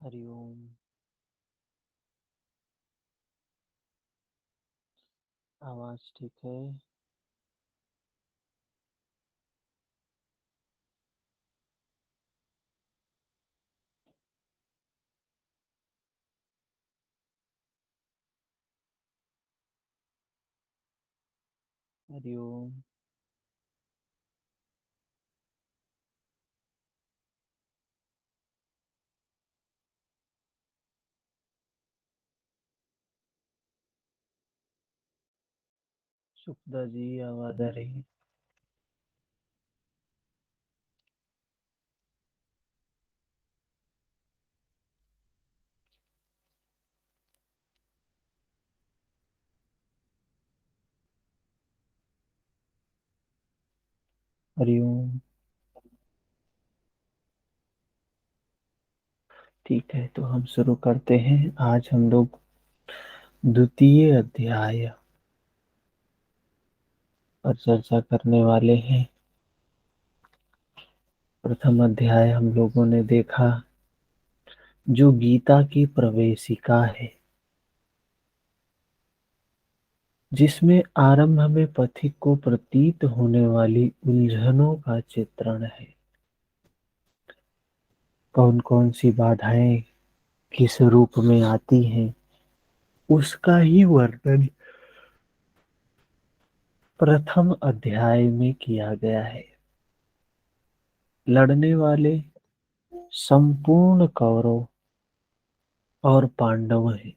हरिओम। आवाज ठीक है। हरिओम। शुक्ला जी आवाज आ रही है। हरिओम। ठीक है, तो हम शुरू करते हैं। आज हम लोग द्वितीय अध्याय पर चर्चा करने वाले हैं। प्रथम अध्याय हम लोगों ने देखा, जो गीता की प्रवेशिका है, जिसमें आरंभ में पथिक को प्रतीत होने वाली उलझनों का चित्रण है। कौन कौन सी बाधाएं किस रूप में आती हैं, उसका ही वर्णन प्रथम अध्याय में किया गया है। लड़ने वाले संपूर्ण कौरव और पांडव हैं,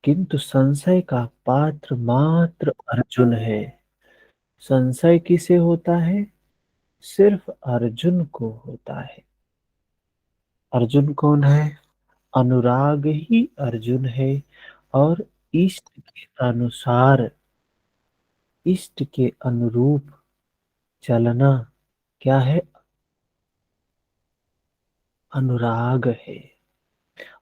किंतु संशय का पात्र मात्र अर्जुन है। संशय किसे होता है? सिर्फ अर्जुन को होता है। अर्जुन कौन है? अनुराग ही अर्जुन है। और इष्ट के अनुसार, इष्ट के अनुरूप चलना क्या है? अनुराग है।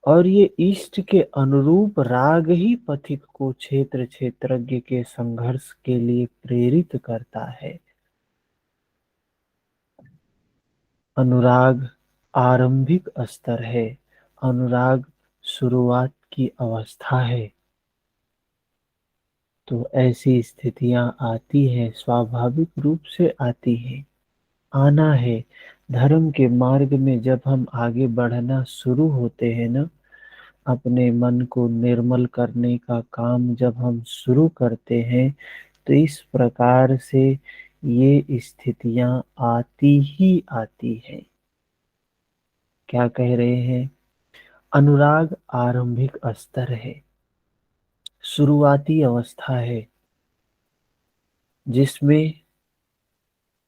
और ये इष्ट के अनुरूप राग ही पथिक को क्षेत्र क्षेत्रज्ञ के संघर्ष के लिए प्रेरित करता है। अनुराग आरंभिक स्तर है। अनुराग शुरुआत की अवस्था है। तो ऐसी स्थितियां आती हैं, स्वाभाविक रूप से आती हैं। आना है। धर्म के मार्ग में जब हम आगे बढ़ना शुरू होते हैं ना, अपने मन को निर्मल करने का काम जब हम शुरू करते हैं, तो इस प्रकार से ये स्थितियां आती ही आती हैं। क्या कह रहे हैं? अनुराग आरंभिक स्तर है, शुरुआती अवस्था है, जिसमें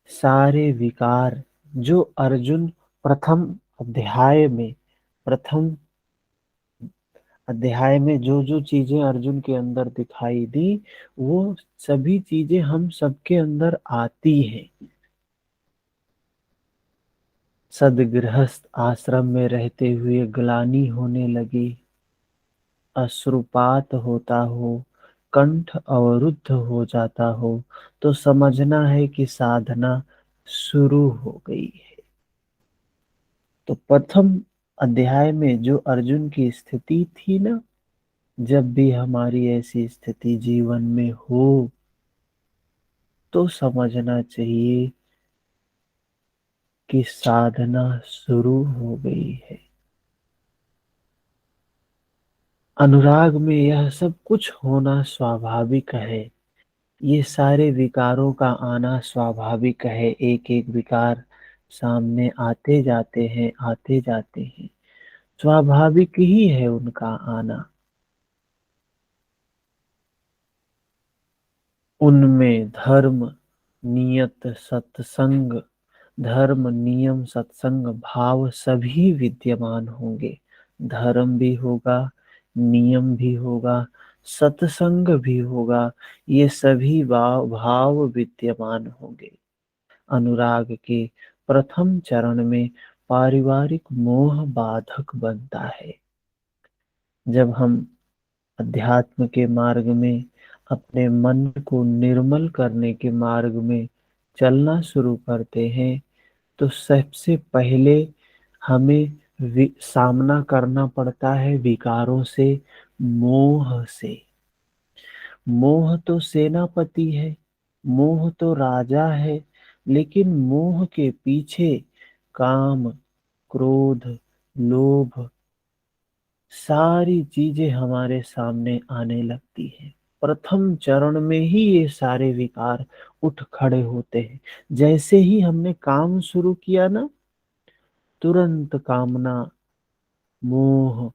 सारे विकार जो अर्जुन प्रथम अध्याय में प्रथम अध्याय में जो जो चीजें अर्जुन के अंदर दिखाई दी, वो सभी चीजें हम सबके अंदर आती हैं। सदगृहस्थ आश्रम में रहते हुए ग्लानि होने लगी, अश्रुपात होता हो, कंठ अवरुद्ध हो जाता हो, तो समझना है कि साधना शुरू हो गई है। तो प्रथम अध्याय में जो अर्जुन की स्थिति थी ना, जब भी हमारी ऐसी स्थिति जीवन में हो, तो समझना चाहिए कि साधना शुरू हो गई है। अनुराग में यह सब कुछ होना स्वाभाविक है। ये सारे विकारों का आना स्वाभाविक है। एक एक विकार सामने आते जाते हैं, आते जाते हैं। स्वाभाविक ही है उनका आना। उनमें धर्म, नियत, सत्संग, धर्म, नियम, सत्संग भाव सभी विद्यमान होंगे। धर्म भी होगा, नियम भी होगा, सत्संग भी होगा। ये सभी भाव भाव विद्यमान होंगे। अनुराग के प्रथम चरण में पारिवारिक मोह बाधक बनता है। जब हम अध्यात्म के मार्ग में, अपने मन को निर्मल करने के मार्ग में चलना शुरू करते हैं, तो सबसे पहले हमें सामना करना पड़ता है विकारों से, मोह से। मोह तो सेनापति है, मोह तो राजा है, लेकिन मोह के पीछे काम, क्रोध, लोभ, सारी चीजें हमारे सामने आने लगती हैं। प्रथम चरण में ही ये सारे विकार उठ खड़े होते हैं। जैसे ही हमने काम शुरू किया ना, तुरंत कामना, मोह,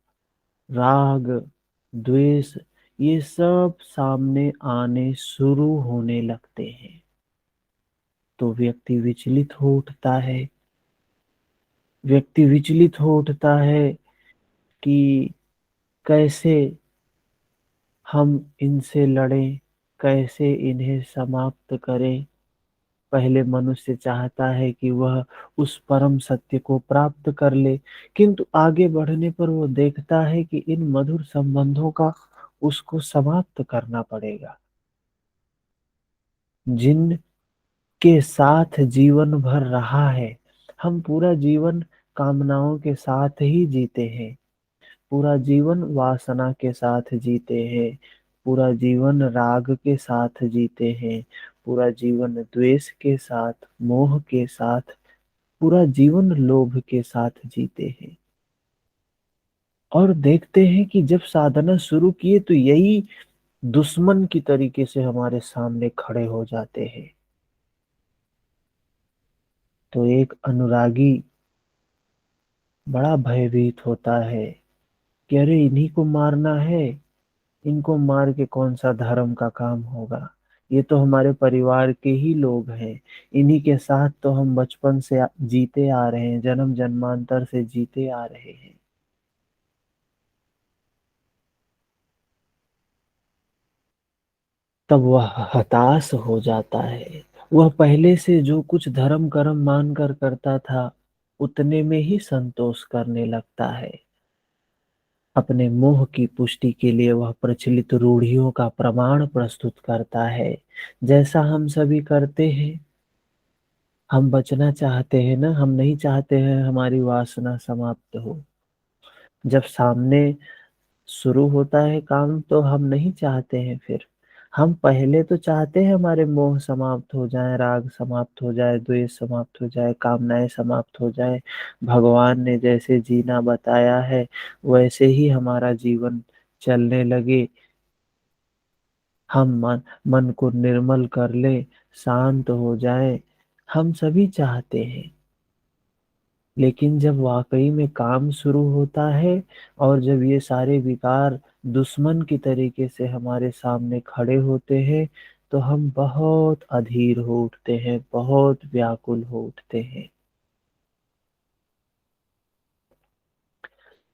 राग, द्वेष, ये सब सामने आने शुरू होने लगते हैं। तो व्यक्ति विचलित हो उठता है। व्यक्ति विचलित हो उठता है कि कैसे हम इनसे लड़ें, कैसे इन्हें समाप्त करें। पहले मनुष्य चाहता है कि वह उस परम सत्य को प्राप्त कर ले, किंतु आगे बढ़ने पर वो देखता है कि इन मधुर संबंधों का उसको समाप्त करना पड़ेगा, जिनके साथ जीवन भर रहा है। हम पूरा जीवन कामनाओं के साथ ही जीते हैं, पूरा जीवन वासना के साथ जीते हैं, पूरा जीवन राग के साथ जीते हैं, पूरा जीवन द्वेष के साथ, मोह के साथ, पूरा जीवन लोभ के साथ जीते हैं। और देखते हैं कि जब साधना शुरू किए तो यही दुश्मन की तरीके से हमारे सामने खड़े हो जाते हैं। तो एक अनुरागी बड़ा भयभीत होता है कि अरे इन्हीं को मारना है, इनको मार के कौन सा धर्म का काम होगा। ये तो हमारे परिवार के ही लोग हैं, इन्हीं के साथ तो हम बचपन से जीते आ रहे हैं, जन्म जन्मांतर से जीते आ रहे हैं। तब वह हताश हो जाता है। वह पहले से जो कुछ धर्म कर्म मान कर करता था, उतने में ही संतोष करने लगता है। अपने मोह की पुष्टि के लिए वह प्रचलित रूढ़ियों का प्रमाण प्रस्तुत करता है, जैसा हम सभी करते हैं। हम बचना चाहते हैं ना, हम नहीं चाहते हैं हमारी वासना समाप्त हो। जब सामने शुरू होता है काम तो हम नहीं चाहते हैं फिर। हम पहले तो चाहते हैं हमारे मोह समाप्त हो जाए, राग समाप्त हो जाए, द्वेष समाप्त हो जाए, कामनाएं समाप्त हो जाए। भगवान ने जैसे जीना बताया है वैसे ही हमारा जीवन चलने लगे। हम मन को निर्मल कर ले, शांत हो जाए, हम सभी चाहते हैं। लेकिन जब वाकई में काम शुरू होता है और जब ये सारे विकार दुश्मन की तरीके से हमारे सामने खड़े होते हैं, तो हम बहुत अधीर हो उठते हैं, बहुत व्याकुल हो उठते हैं।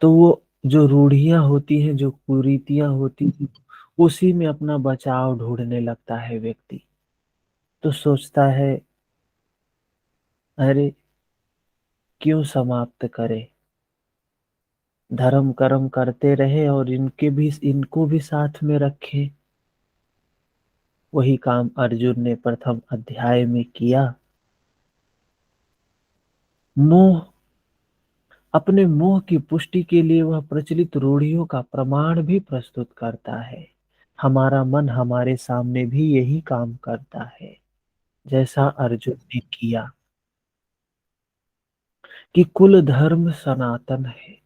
तो वो जो रूढ़ियां होती हैं, जो कुरीतियां होती हैं, उसी में अपना बचाव ढूंढने लगता है व्यक्ति। तो सोचता है अरे क्यों समाप्त करे, धर्म कर्म करते रहे और इनको भी साथ में रखे। वही काम अर्जुन ने प्रथम अध्याय में किया। मोह, अपने मोह की पुष्टि के लिए वह प्रचलित रूढ़ियों का प्रमाण भी प्रस्तुत करता है। हमारा मन हमारे सामने भी यही काम करता है, जैसा अर्जुन ने किया कि कुल धर्म सनातन है,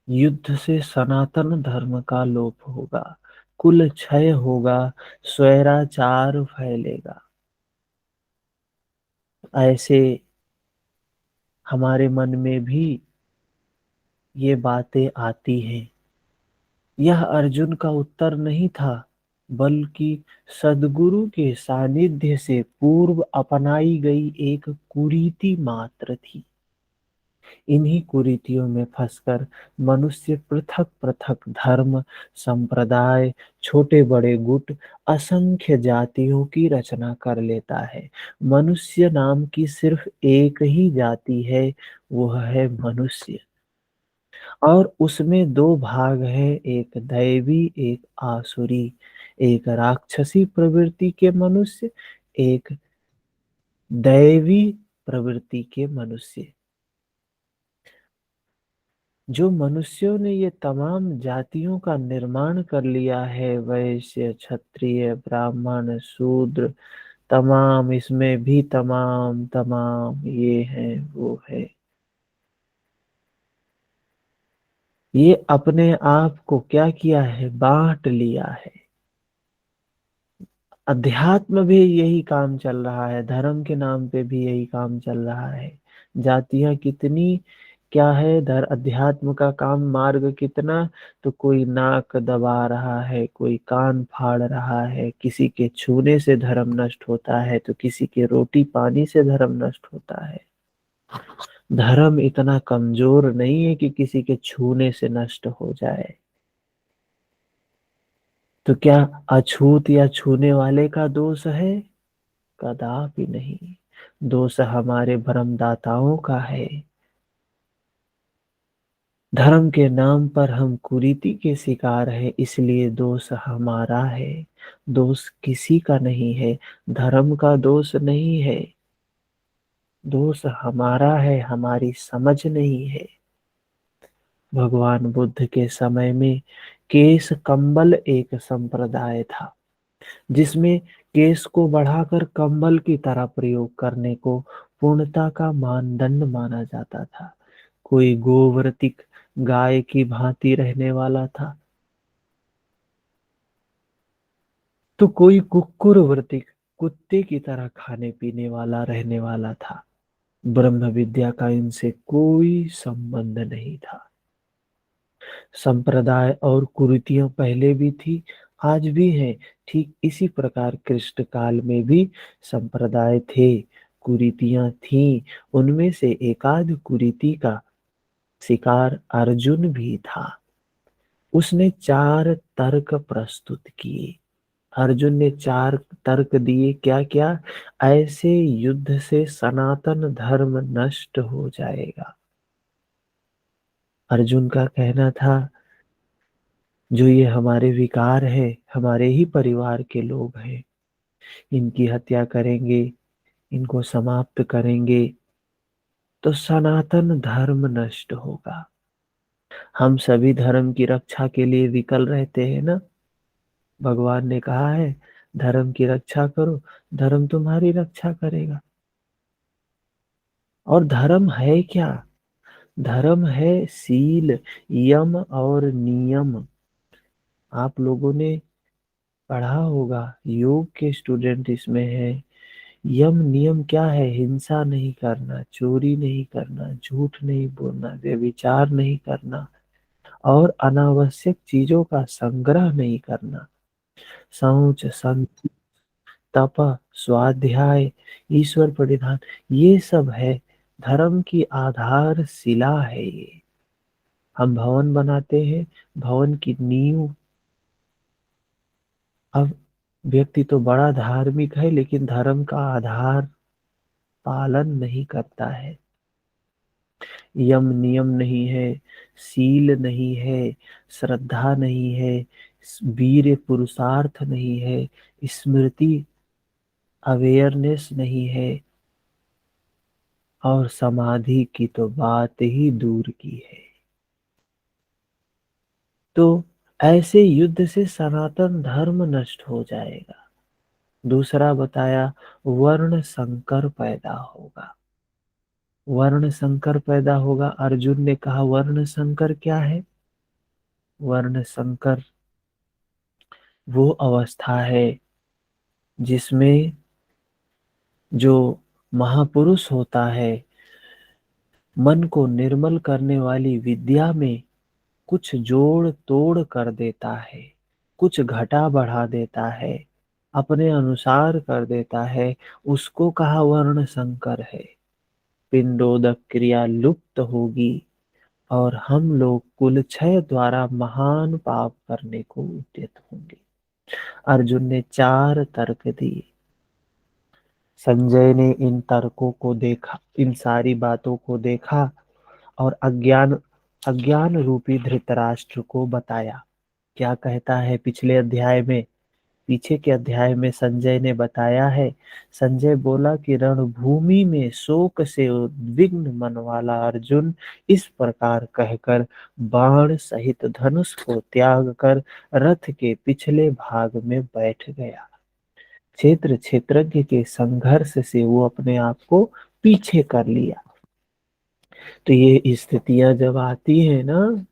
युद्ध से सनातन धर्म का लोप होगा, कुल क्षय होगा, स्वैराचार फैलेगा। ऐसे हमारे मन में भी ये बातें आती हैं। यह अर्जुन का उत्तर नहीं था, बल्कि सद्गुरु के सानिध्य से पूर्व अपनाई गई एक कुरीति मात्र थी। इन्हीं कुरीतियों में फंसकर मनुष्य पृथक पृथक धर्म, संप्रदाय, छोटे बड़े गुट, असंख्य जातियों की रचना कर लेता है। मनुष्य नाम की सिर्फ एक ही जाति है, वह है मनुष्य। और उसमें दो भाग है, एक दैवी, एक आसुरी। एक राक्षसी प्रवृत्ति के मनुष्य, एक दैवी प्रवृत्ति के मनुष्य। जो मनुष्यों ने ये तमाम जातियों का निर्माण कर लिया है, वैश्य क्षत्रिय ब्राह्मण शूद्र, तमाम इसमें भी तमाम तमाम ये है वो है, ये अपने आप को क्या किया है, बांट लिया है। अध्यात्म भी यही काम चल रहा है, धर्म के नाम पे भी यही काम चल रहा है। जातियां कितनी क्या है, धर अध्यात्म का काम मार्ग कितना। तो कोई नाक दबा रहा है, कोई कान फाड़ रहा है, किसी के छूने से धर्म नष्ट होता है, तो किसी के रोटी पानी से धर्म नष्ट होता है। धर्म इतना कमजोर नहीं है कि किसी के छूने से नष्ट हो जाए। तो क्या अछूत या छूने वाले का दोष है? कदापि नहीं। दोष हमारे भ्रमदाताओं का है। धर्म के नाम पर हम कुरीति के शिकार है, इसलिए दोष हमारा है। दोष किसी का नहीं है, धर्म का दोष नहीं है। दोष हमारा है, हमारी समझ नहीं है। भगवान बुद्ध के समय में केश कंबल एक संप्रदाय था, जिसमें केस को बढ़ाकर कंबल की तरह प्रयोग करने को पूर्णता का मानदंड माना जाता था। कोई गोवर्तिक गाय की भांति रहने वाला था, तो कोई कुक्कुर वर्तिक कुत्ते की तरह खाने पीने वाला रहने वाला था। ब्रह्म विद्या का इनसे कोई संबंध नहीं था। संप्रदाय और कुरीतियां पहले भी थी, आज भी है। ठीक इसी प्रकार कृष्ण काल में भी संप्रदाय थे, कुरीतियां थीं। उनमें से एकाध कुरीति का शिकार अर्जुन भी था। उसने 4 तर्क प्रस्तुत किए। अर्जुन ने 4 तर्क दिए। क्या क्या? ऐसे युद्ध से सनातन धर्म नष्ट हो जाएगा। अर्जुन का कहना था, जो ये हमारे विकार है, हमारे ही परिवार के लोग हैं, इनकी हत्या करेंगे, इनको समाप्त करेंगे, तो सनातन धर्म नष्ट होगा। हम सभी धर्म की रक्षा के लिए विकल रहते हैं ना। भगवान ने कहा है, धर्म की रक्षा करो, धर्म तुम्हारी रक्षा करेगा। और धर्म है क्या? धर्म है सील, यम और नियम। आप लोगों ने पढ़ा होगा, योग के स्टूडेंट इसमें है। यम नियम क्या है? हिंसा नहीं करना, चोरी नहीं करना, झूठ नहीं बोलना, व्यभिचार नहीं करना, और अनावश्यक चीजों का संग्रह नहीं करना। शौच, संत, तप, स्वाध्याय, ईश्वर परिधान, ये सब है धर्म की आधारशिला है। ये हम भवन बनाते हैं, भवन की नींव। अब व्यक्ति तो बड़ा धार्मिक है, लेकिन धर्म का आधार पालन नहीं करता है। यम नियम नहीं है, सील नहीं है, श्रद्धा नहीं है, वीर पुरुषार्थ नहीं है, स्मृति अवेयरनेस नहीं है, और समाधि की तो बात ही दूर की है। तो ऐसे युद्ध से सनातन धर्म नष्ट हो जाएगा। दूसरा बताया, वर्ण संकर पैदा होगा। वर्ण संकर पैदा होगा। अर्जुन ने कहा, वर्ण संकर क्या है? वर्ण संकर वो अवस्था है जिसमें जो महापुरुष होता है, मन को निर्मल करने वाली विद्या में कुछ जोड़ तोड़ कर देता है, कुछ घटा बढ़ा देता है, अपने अनुसार कर देता है, उसको कहा वर्ण संकर है। पिंडोदक क्रिया लुप्त होगी और हम लोग कुलक्षय द्वारा महान पाप करने को उद्यत होंगे। अर्जुन ने 4 तर्क दिए। संजय ने इन तर्कों को देखा, इन सारी बातों को देखा, और अज्ञान अज्ञान रूपी धृतराष्ट्र को बताया। क्या कहता है पिछले अध्याय में? पीछे के अध्याय में संजय ने बताया है। संजय बोला कि रणभूमि में शोक से उद्विग्न मन वाला अर्जुन इस प्रकार कहकर बाण सहित धनुष को त्याग कर रथ के पिछले भाग में बैठ गया। क्षेत्र क्षेत्रज्ञ के संघर्ष से वो अपने आप को पीछे कर लिया। तो ये स्थितियां जब आती है ना,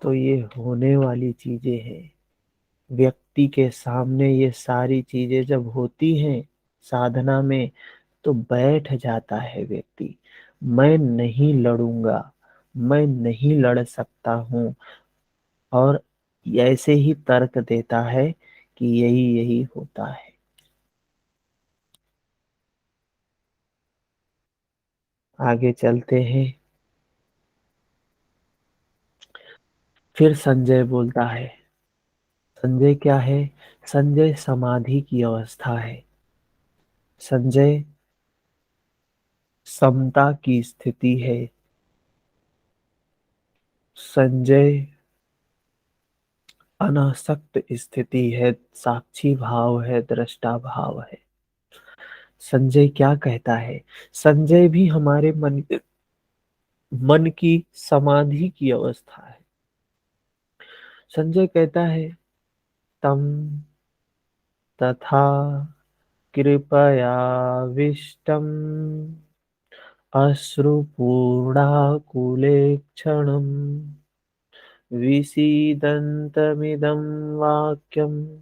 तो ये होने वाली चीजें हैं। व्यक्ति के सामने ये सारी चीजें जब होती हैं साधना में, तो बैठ जाता है व्यक्ति। मैं नहीं लड़ूंगा, मैं नहीं लड़ सकता हूँ, और ऐसे ही तर्क देता है कि यही यही होता है। आगे चलते हैं। फिर संजय बोलता है। संजय क्या है? संजय समाधि की अवस्था है। संजय समता की स्थिति है। संजय अनासक्त स्थिति है, साक्षी भाव है, दृष्टा भाव है। संजय क्या कहता है? संजय भी हमारे मन की समाधि की अवस्था है। संजय कहता है, तम तथा कृपयाविष्टम् अश्रुपूर्णाकुले क्षणम् विषीदन्तमिदं वाक्यम्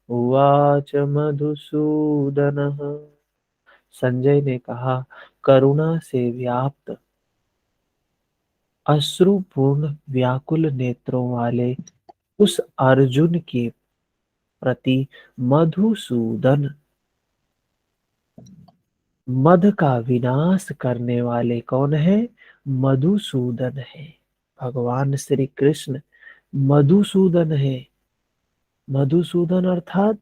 उवाच मधुसूदनः। संजय ने कहा, करुणा से व्याप्त अश्रुपूर्ण व्याकुल नेत्रों वाले उस अर्जुन के प्रति मधुसूदन, मद का विनाश करने वाले कौन है? मधुसूदन है। भगवान श्री कृष्ण मधुसूदन है। मधुसूदन अर्थात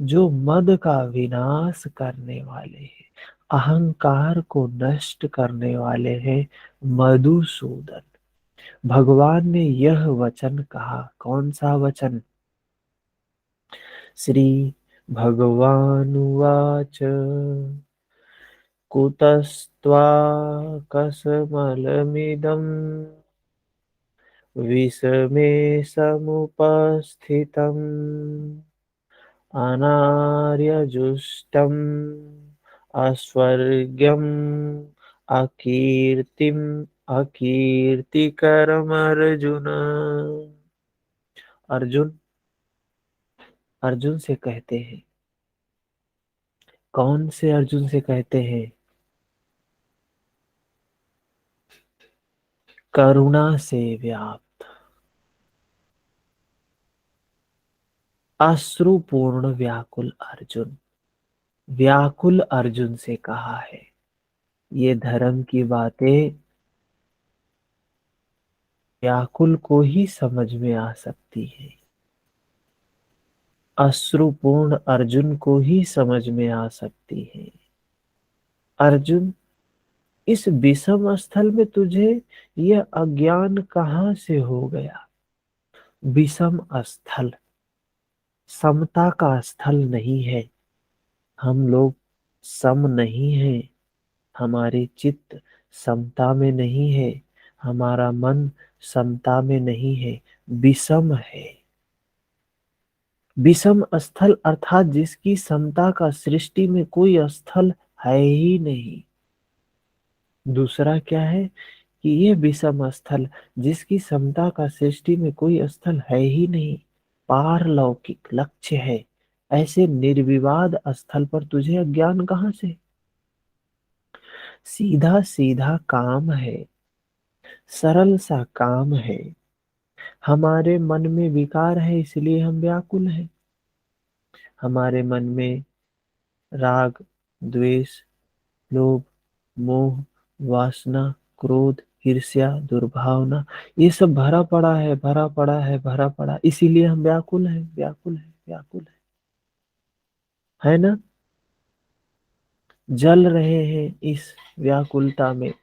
जो मद का विनाश करने वाले हैं, अहंकार को नष्ट करने वाले हैं, मधुसूदन। भगवान ने यह वचन कहा। कौन सा वचन? श्री भगवानुवाच कुतस्त्वा कसमलमिदम् विषमे समुपस्थितम् अनार्यजुष्टम् अस्वर्ग्यम् अकीर्तिम् अकीर्तिकरमर्जुन। अर्जुन अर्जुन से कहते हैं। कौन से अर्जुन से कहते हैं? करुणा से व्याप्त अश्रुपूर्ण व्याकुल अर्जुन। व्याकुल अर्जुन से कहा है। ये धर्म की बातें व्याकुल को ही समझ में आ सकती है। अश्रुपूर्ण अर्जुन को ही समझ में आ सकती है। अर्जुन, इस विषम स्थल में तुझे यह अज्ञान कहां से हो गया? विषम स्थल समता का स्थल नहीं है। हम लोग सम नहीं है। हमारे चित्त समता में नहीं है। हमारा मन समता में नहीं है, विषम है। विषम स्थल अर्थात जिसकी समता का सृष्टि में कोई स्थल है ही नहीं। दूसरा क्या है कि ये विषम स्थल जिसकी समता का सृष्टि में कोई स्थल है ही नहीं, पारलौकिक लक्ष्य है। ऐसे निर्विवाद स्थल पर तुझे अज्ञान कहां से? सीधा सीधा काम है, सरल सा काम है। हमारे मन में विकार है, इसलिए हम व्याकुल हैं। हमारे मन में राग, द्वेष, लोभ, मोह, वासना, क्रोध, ईर्ष्या, दुर्भावना, ये सब भरा पड़ा है, भरा पड़ा है, भरा पड़ा। इसीलिए हम व्याकुल हैं, व्याकुल हैं, व्याकुल है ना? जल रहे हैं इस व्याकुलता में।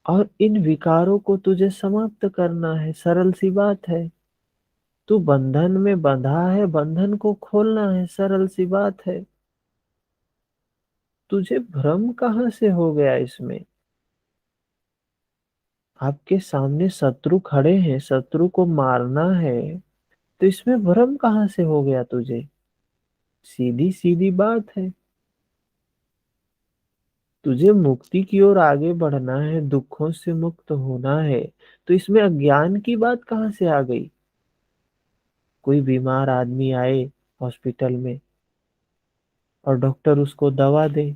और इन विकारों को तुझे समाप्त करना है, सरल सी बात है। तू बंधन में बंधा है, बंधन को खोलना है, सरल सी बात है। तुझे भ्रम कहाँ से हो गया इसमें? आपके सामने शत्रु खड़े हैं, शत्रु को मारना है, तो इसमें भ्रम कहाँ से हो गया तुझे? सीधी सीधी बात है। तुझे मुक्ति की ओर आगे बढ़ना है, दुखों से मुक्त होना है, तो इसमें अज्ञान की बात कहाँ से आ गई? कोई बीमार आदमी आए हॉस्पिटल में और डॉक्टर उसको दवा दे,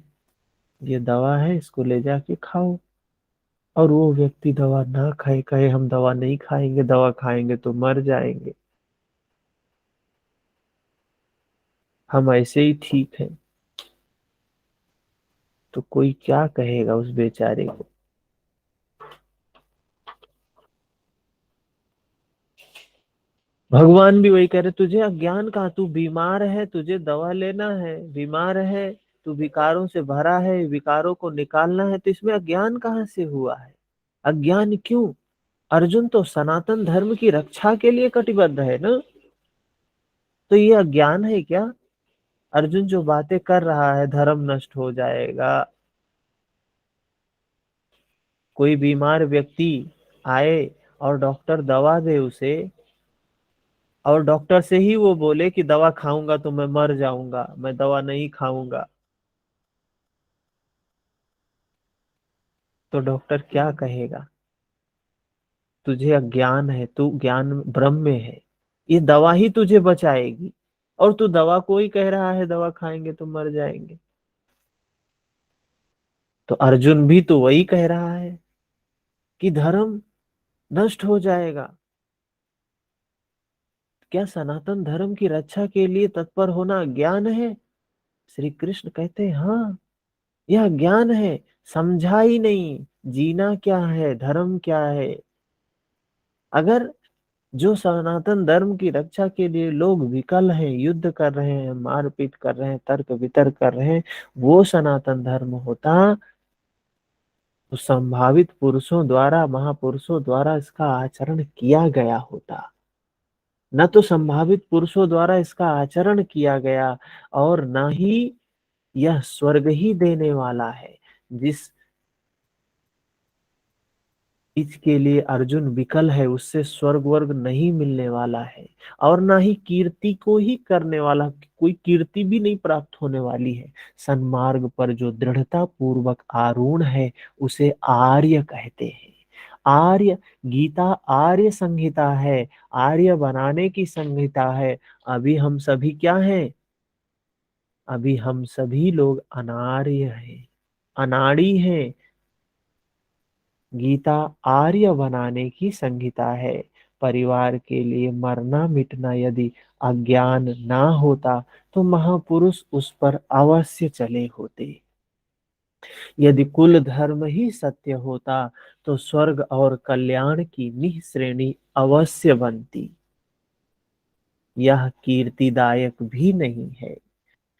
ये दवा है, इसको ले जाके खाओ, और वो व्यक्ति दवा ना खाए, कहे हम दवा नहीं खाएंगे, दवा खाएंगे तो मर जाएंगे, हम ऐसे ही ठीक है, तो कोई क्या कहेगा उस बेचारे को? भगवान भी वही कह रहे, तुझे अज्ञान कहाँ, तू बीमार है, तुझे दवा लेना है, बीमार है, तू विकारों से भरा है, विकारों को निकालना है, तो इसमें अज्ञान कहाँ से हुआ है? अज्ञान क्यों? अर्जुन तो सनातन धर्म की रक्षा के लिए कटिबद्ध है ना, तो ये अज्ञान है क्या? अर्जुन जो बातें कर रहा है, धर्म नष्ट हो जाएगा, कोई बीमार व्यक्ति आए और डॉक्टर दवा दे उसे, और डॉक्टर से ही वो बोले कि दवा खाऊंगा तो मैं मर जाऊंगा, मैं दवा नहीं खाऊंगा, तो डॉक्टर क्या कहेगा? तुझे अज्ञान है, तू ज्ञान भ्रम में है, ये दवा ही तुझे बचाएगी, और तू दवा को ही कह रहा है दवा खाएंगे तो मर जाएंगे। तो अर्जुन भी तो वही कह रहा है कि धर्म नष्ट हो जाएगा। क्या सनातन धर्म की रक्षा के लिए तत्पर होना ज्ञान है? श्री कृष्ण कहते हैं हाँ, यह ज्ञान है। समझा ही नहीं जीना क्या है, धर्म क्या है। अगर जो सनातन धर्म की रक्षा के लिए लोग विकल हैं, युद्ध कर रहे हैं, मारपीट कर रहे हैं, तर्क वितर्क कर रहे हैं, वो सनातन धर्म होता, तो संभावित पुरुषों द्वारा, महापुरुषों द्वारा इसका आचरण किया गया होता। न तो संभावित पुरुषों द्वारा इसका आचरण किया गया, और न ही यह स्वर्ग ही देने वाला है। जिस चीज के लिए अर्जुन विकल है, उससे स्वर्ग वर्ग नहीं मिलने वाला है, और ना ही कीर्ति को ही करने वाला, कोई कीर्ति भी नहीं प्राप्त होने वाली है। सन्मार्ग पर जो दृढ़ता पूर्वक आरूढ़ है, उसे आर्य कहते हैं। आर्य, गीता आर्य संहिता है, आर्य बनाने की संहिता है। अभी हम सभी क्या हैं? अभी हम सभी लोग अनार्य हैं, अनाड़ी हैं। गीता आर्य बनाने की संहिता है। परिवार के लिए मरना मिटना यदि अज्ञान ना होता, तो महापुरुष उस पर अवश्य चले होते। यदि कुल धर्म ही सत्य होता, तो स्वर्ग और कल्याण की निह श्रेणी अवश्य बनती। यह कीर्तिदायक भी नहीं है।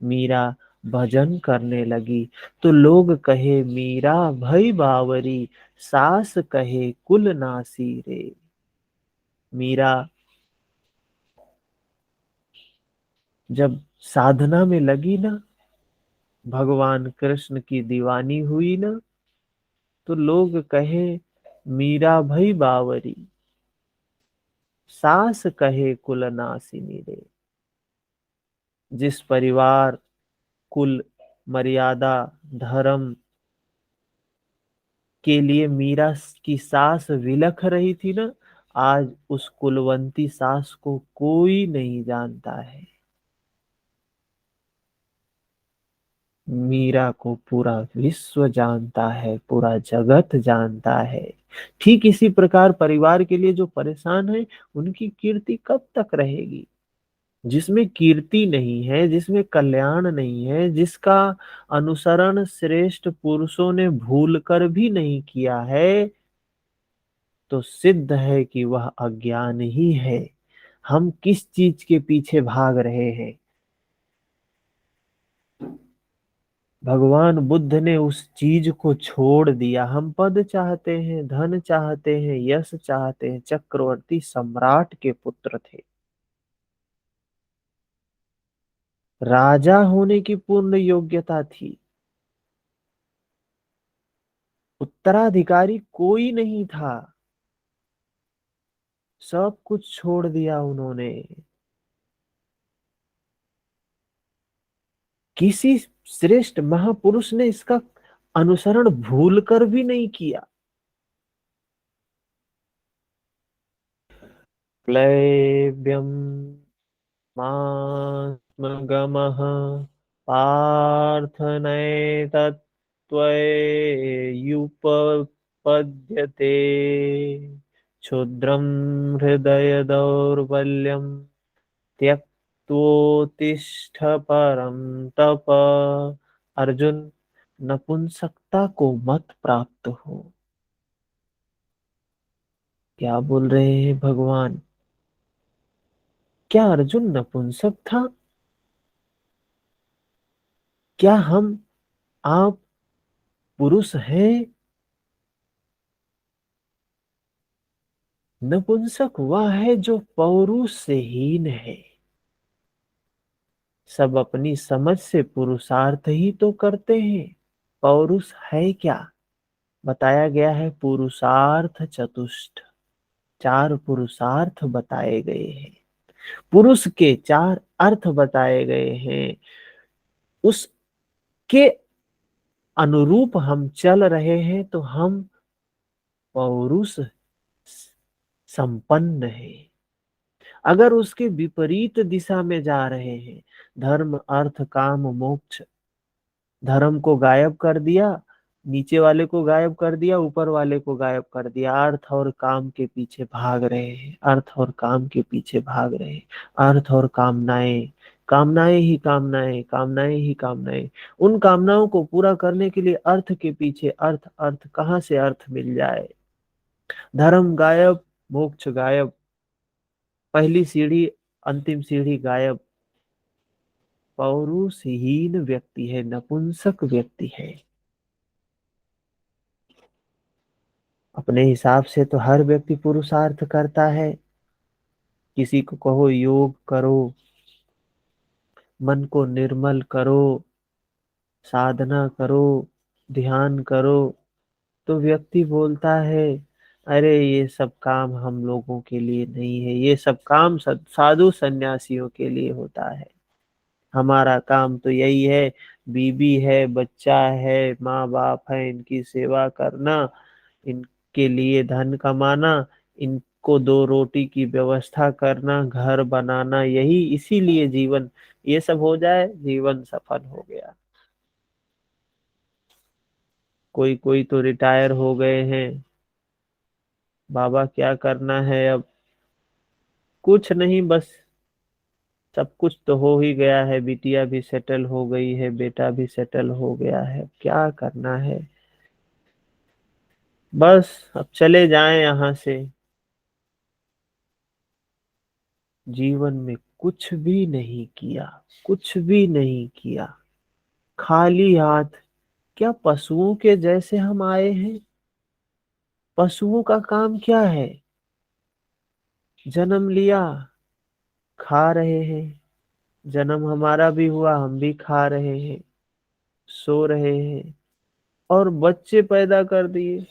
मीरा भजन करने लगी, तो लोग कहे मीरा भई बावरी, सास कहे कुल नासी रे। मीरा जब साधना में लगी ना, भगवान कृष्ण की दीवानी हुई ना, तो लोग कहे मीरा भई बावरी, सास कहे कुल नासिनी रे। जिस परिवार, कुल, मर्यादा, धर्म के लिए मीरा की सास विलख रही थी ना, आज उस कुलवंती सास को कोई नहीं जानता है। मीरा को पूरा विश्व जानता है, पूरा जगत जानता है। ठीक इसी प्रकार परिवार के लिए जो परेशान है, उनकी कीर्ति कब तक रहेगी? जिसमें कीर्ति नहीं है, जिसमें कल्याण नहीं है, जिसका अनुसरण श्रेष्ठ पुरुषों ने भूल कर भी नहीं किया है, तो सिद्ध है कि वह अज्ञान ही है। हम किस चीज के पीछे भाग रहे हैं? भगवान बुद्ध ने उस चीज को छोड़ दिया। हम पद चाहते हैं, धन चाहते हैं, यश चाहते हैं। चक्रवर्ती सम्राट के पुत्र थे, राजा होने की पूर्ण योग्यता थी, उत्तराधिकारी कोई नहीं था, सब कुछ छोड़ दिया उन्होंने। किसी श्रेष्ठ महापुरुष ने इसका अनुसरण भूल कर भी नहीं किया। प्लेब्यम मास्मगमः पार्थ नैतत्त्वयुपपद्यते। क्षुद्रं हृदय दौर्बल्यं त्यक्तोत्तिष्ठ परं तप। अर्जुन, नपुंसकता को मत प्राप्त हो। क्या बोल रहे हैं भगवान? क्या अर्जुन नपुंसक था? क्या हम आप पुरुष हैं? नपुंसक वह है जो पौरुष से हीन है। सब अपनी समझ से पुरुषार्थ ही तो करते हैं। पौरुष है क्या? बताया गया है पुरुषार्थ चतुष्ट। चार पुरुषार्थ बताए गए हैं। पुरुष के चार अर्थ बताए गए हैं। उसके अनुरूप हम चल रहे हैं तो हम पौरुष संपन्न है। अगर उसके विपरीत दिशा में जा रहे हैं, धर्म अर्थ काम मोक्ष, धर्म को गायब कर दिया, नीचे वाले को गायब कर दिया, ऊपर वाले को गायब कर दिया, अर्थ और काम के पीछे भाग रहे हैं, अर्थ और काम के पीछे भाग रहे हैं। अर्थ और कामनाएं, कामनाएं ही कामनाएं, कामनाएं ही कामनाएं। उन कामनाओं को पूरा करने के लिए अर्थ के पीछे अर्थ, अर्थ कहाँ से अर्थ मिल जाए? धर्म गायब, मोक्ष गायब, पहली सीढ़ी, अंतिम सीढ़ी गायब। पौरुषहीन व्यक्ति है, नपुंसक व्यक्ति है। अपने हिसाब से तो हर व्यक्ति पुरुषार्थ करता है। किसी को कहो योग करो, मन को निर्मल करो, साधना करो, ध्यान करो, तो व्यक्ति बोलता है अरे ये सब काम हम लोगों के लिए नहीं है, ये सब काम साधु सन्यासियों के लिए होता है। हमारा काम तो यही है, बीबी है, बच्चा है, माँ बाप है, इनकी सेवा करना, इनके लिए धन कमाना, इनको दो रोटी की व्यवस्था करना, घर बनाना, यही इसीलिए जीवन, ये सब हो जाए जीवन सफल हो गया। कोई कोई तो रिटायर हो गए हैं। बाबा क्या करना है अब? कुछ नहीं, बस सब कुछ तो हो ही गया है, बिटिया भी सेटल हो गई है, बेटा भी सेटल हो गया है, क्या करना है? बस अब चले जाएं यहाँ से। जीवन में कुछ भी नहीं किया, कुछ भी नहीं किया, खाली हाथ। क्या पशुओं के जैसे हम आए हैं? पशुओं का काम क्या है? जन्म लिया, खा रहे हैं, जन्म हमारा भी हुआ, हम भी खा रहे हैं, सो रहे हैं, और बच्चे पैदा कर दिए,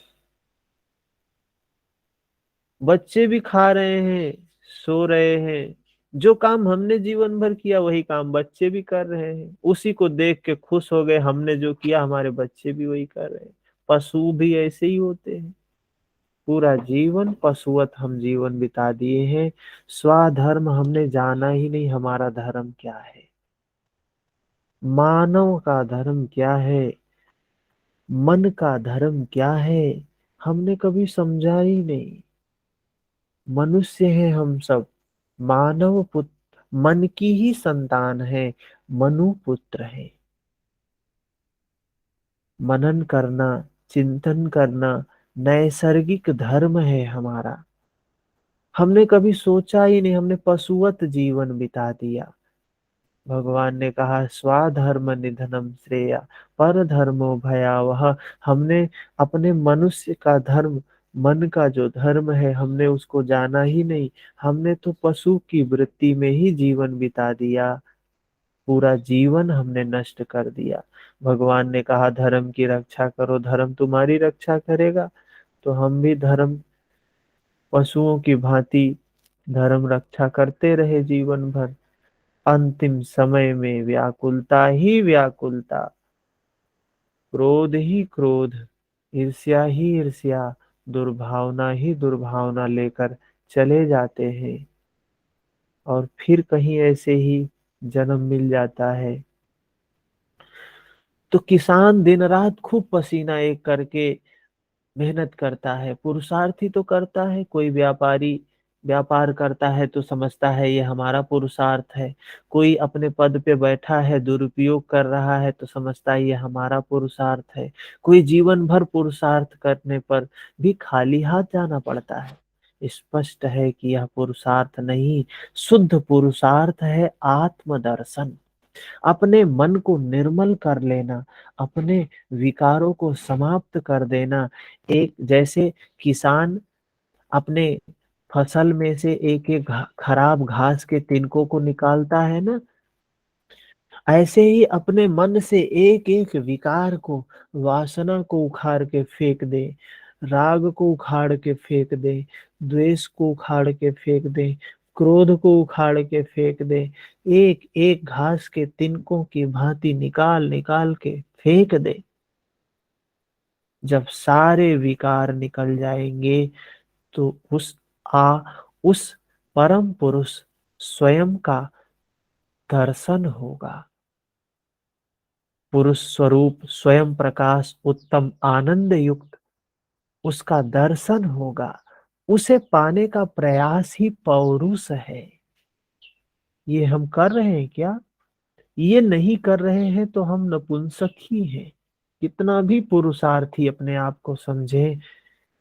बच्चे भी खा रहे हैं, सो रहे हैं। जो काम हमने जीवन भर किया वही काम बच्चे भी कर रहे हैं, उसी को देख के खुश हो गए, हमने जो किया हमारे बच्चे भी वही कर रहे हैं। पशु भी ऐसे ही होते हैं। पूरा जीवन पशुवत हम जीवन बिता दिए हैं। स्वधर्म हमने जाना ही नहीं, हमारा धर्म क्या है, मानव का धर्म क्या है, मन का धर्म क्या है, हमने कभी समझा ही नहीं। मनुष्य हैं हम सब, मानव पुत्र, मन की ही संतान है, मनु पुत्र है। मनन करना, चिंतन करना नैसर्गिक धर्म है हमारा। हमने कभी सोचा ही नहीं, हमने पशुवत जीवन बिता दिया। भगवान ने कहा स्वाधर्म निधनम श्रेया पर धर्मो भयावह। हमने अपने मनुष्य का धर्म, मन का जो धर्म है, हमने उसको जाना ही नहीं। हमने तो पशु की वृत्ति में ही जीवन बिता दिया। पूरा जीवन हमने नष्ट कर दिया। भगवान ने कहा धर्म की रक्षा करो, धर्म तुम्हारी रक्षा करेगा। तो हम भी धर्म पशुओं की भांति धर्म रक्षा करते रहे जीवन भर। अंतिम समय में व्याकुलता ही व्याकुलता, क्रोध ही क्रोध, ईर्ष्या ही ईर्ष्या, दुर्भावना ही दुर्भावना लेकर चले जाते हैं। और फिर कहीं ऐसे ही जन्म मिल जाता है। तो किसान दिन रात खूब पसीना एक करके मेहनत करता है, पुरुषार्थ ही तो करता है। कोई व्यापारी व्यापार करता है तो समझता है ये हमारा पुरुषार्थ है। कोई अपने पद पे बैठा है, दुरुपयोग कर रहा है तो समझता है ये हमारा पुरुषार्थ है। कोई जीवन भर पुरुषार्थ करने पर भी खाली हाथ जाना पड़ता है। स्पष्ट है कि यह पुरुषार्थ नहीं, शुद्ध पुरुषार्थ है आत्मदर्शन। अपने मन को निर्मल कर लेना, अपने विकारों को समाप्त कर देना। एक जैसे किसान अपने फसल में से एक एक खराब घास के तिनकों को निकालता है ना, ऐसे ही अपने मन से एक एक विकार को, वासना को उखाड़ के फेंक दे, राग को उखाड़ के फेंक दे, द्वेष को उखाड़ के फेंक दे, क्रोध को उखाड़ के फेंक दे। एक एक घास के तिनकों की भांति निकाल निकाल के फेंक दे। जब सारे विकार निकल जाएंगे तो उस परम पुरुष स्वयं का दर्शन होगा। पुरुष स्वरूप स्वयं प्रकाश उत्तम आनंद युक्त, उसका दर्शन होगा। उसे पाने का प्रयास ही पौरुष है। ये हम कर रहे हैं क्या? ये नहीं कर रहे हैं तो हम नपुंसक ही हैं। कितना भी पुरुषार्थी अपने आप को समझे,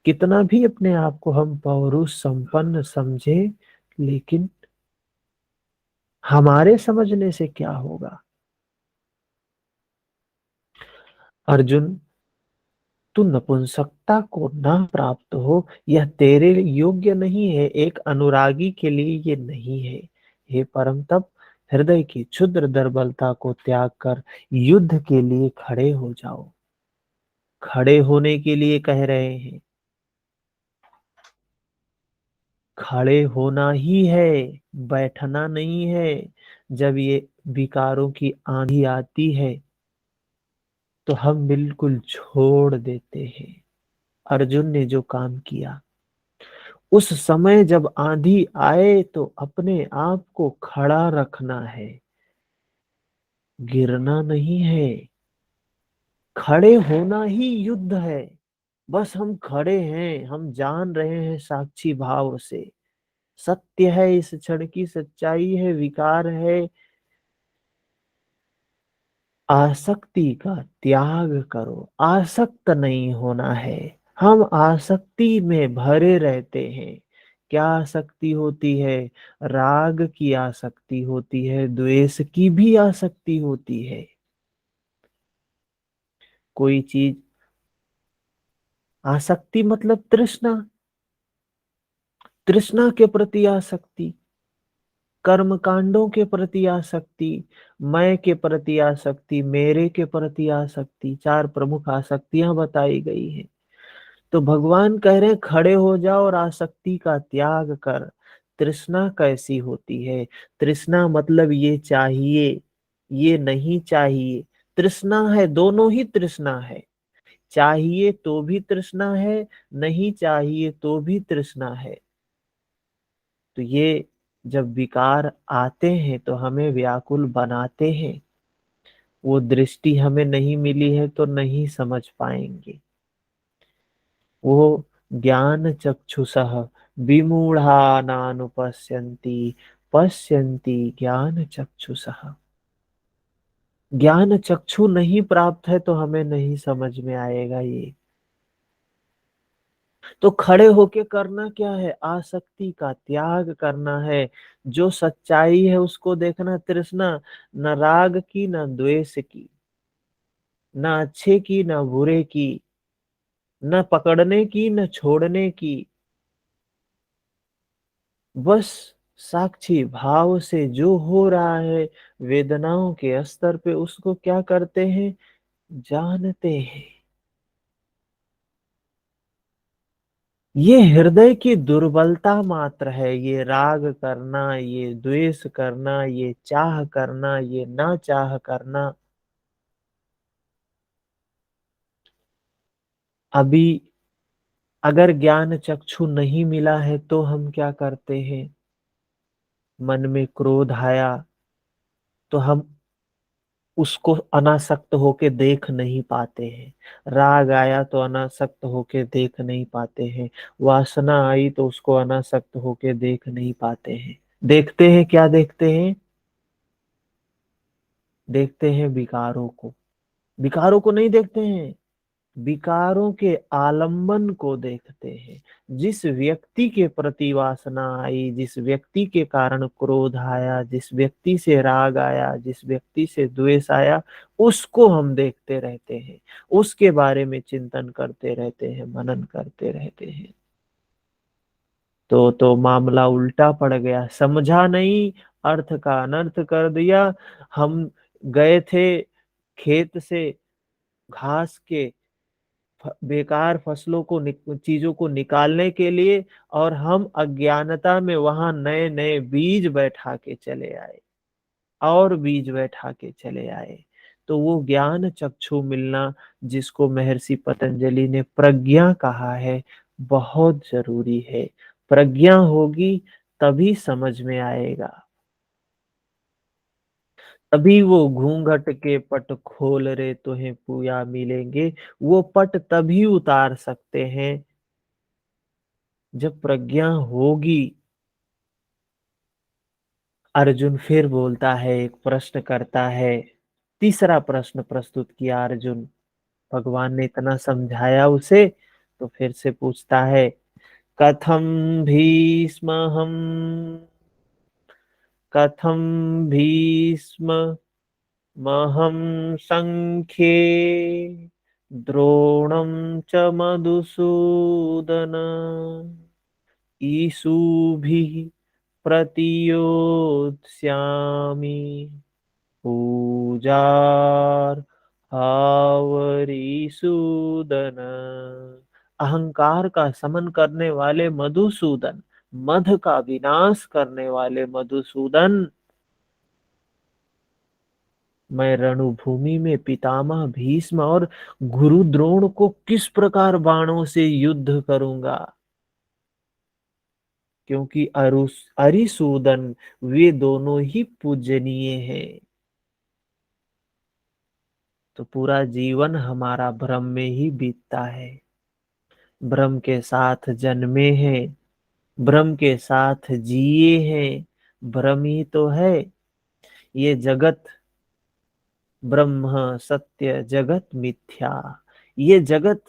कितना भी अपने आप को हम पौरुष संपन्न समझे, लेकिन हमारे समझने से क्या होगा? अर्जुन, तू नपुंसकता को ना प्राप्त हो, यह तेरे योग्य नहीं है। एक अनुरागी के लिए ये नहीं है। हे परम तप, हृदय की क्षुद्र दुर्बलता को त्याग कर युद्ध के लिए खड़े हो जाओ। खड़े होने के लिए कह रहे हैं। खड़े होना ही है, बैठना नहीं है। जब ये विकारों की आंधी आती है तो हम बिल्कुल छोड़ देते हैं। अर्जुन ने जो काम किया, उस समय जब आंधी आए तो अपने आप को खड़ा रखना है, गिरना नहीं है। खड़े होना ही युद्ध है। बस हम खड़े हैं, हम जान रहे हैं साक्षी भाव से, सत्य है, इस क्षण की सच्चाई है, विकार है। आसक्ति का त्याग करो, आसक्त नहीं होना है। हम आसक्ति में भरे रहते हैं। क्या आसक्ति होती है? राग की आसक्ति होती है, द्वेष की भी आसक्ति होती है। कोई चीज, आसक्ति मतलब तृष्णा, तृष्णा के प्रति आसक्ति, कर्म कांडों के प्रति आसक्ति, मैं के प्रति आसक्ति, मेरे के प्रति आसक्ति, चार प्रमुख आसक्तियां बताई गई है। तो भगवान कह रहे हैं खड़े हो जाओ और आसक्ति का त्याग कर। तृष्णा कैसी होती है? तृष्णा मतलब ये चाहिए, ये नहीं चाहिए। तृष्णा है, दोनों ही तृष्णा है। चाहिए तो भी तृष्णा है, नहीं चाहिए तो भी तृष्णा है। तो ये जब विकार आते हैं तो हमें व्याकुल बनाते हैं। वो दृष्टि हमें नहीं मिली है तो नहीं समझ पाएंगे। वो ज्ञान चक्षुषः विमूढ़ा नानुपश्यन्ति, पश्यन्ति ज्ञान चक्षुषः। ज्ञान चक्षु नहीं प्राप्त है तो हमें नहीं समझ में आएगा ये। तो खड़े होके करना क्या है? आसक्ति का त्याग करना है। जो सच्चाई है उसको देखना। तृष्णा न राग की, न द्वेष की, न अच्छे की, न बुरे की, न पकड़ने की, न छोड़ने की। बस साक्षी भाव से जो हो रहा है वेदनाओं के स्तर पे, उसको क्या करते हैं, जानते हैं। ये हृदय की दुर्बलता मात्र है, ये राग करना, ये द्वेष करना, ये चाह करना, ये ना चाह करना। अभी अगर ज्ञान चक्षु नहीं मिला है तो हम क्या करते हैं, मन में क्रोध आया तो हम उसको अनासक्त होके देख नहीं पाते हैं, राग आया तो अनासक्त होके देख नहीं पाते हैं, वासना आई तो उसको अनासक्त होके देख नहीं पाते हैं। देखते हैं, क्या देखते हैं, देखते हैं विकारों को। विकारों को नहीं देखते हैं, विकारों के आलंबन को देखते हैं। जिस व्यक्ति के प्रति वासना आई, जिस व्यक्ति के कारण क्रोध आया, जिस व्यक्ति से राग आया, जिस व्यक्ति से द्वेष आया, उसको हम देखते रहते हैं, उसके बारे में चिंतन करते रहते हैं, मनन करते रहते हैं। तो मामला उल्टा पड़ गया, समझा नहीं, अर्थ का अनर्थ कर दिया। हम गए थे खेत से घास के बेकार फसलों को चीजों को निकालने के लिए, और हम अज्ञानता में वहां नए नए बीज बैठा के चले आए, और बीज बैठा के चले आए। तो वो ज्ञान चक्षु मिलना, जिसको महर्षि पतंजलि ने प्रज्ञा कहा है, बहुत जरूरी है। प्रज्ञा होगी तभी समझ में आएगा, तभी वो घूंघट के पट खोल रे तुम्हें पूया मिलेंगे, वो पट तभी उतार सकते हैं जब प्रज्ञा होगी। अर्जुन फिर बोलता है, एक प्रश्न करता है, तीसरा प्रश्न प्रस्तुत किया अर्जुन। भगवान ने इतना समझाया उसे, तो फिर से पूछता है, कथम भीष्म हम, कथम भीष्म महम संख्ये द्रोणम च मधुसूदन ईशुभिः प्रतियोत्स्यामि पूजार हावरिसूदन। अहंकार का समन करने वाले मधुसूदन, मध का विनाश करने वाले मधुसूदन, मैं रणभूमि में पितामह भीष्म और गुरु द्रोण को किस प्रकार बाणों से युद्ध करूंगा, क्योंकि अरिसूदन वे दोनों ही पूजनीय हैं। तो पूरा जीवन हमारा भ्रम में ही बीतता है, भ्रम के साथ जन्मे हैं, भ्रम के साथ जिए हैं। भ्रम ही तो है ये जगत, ब्रह्म सत्य जगत मिथ्या। ये जगत,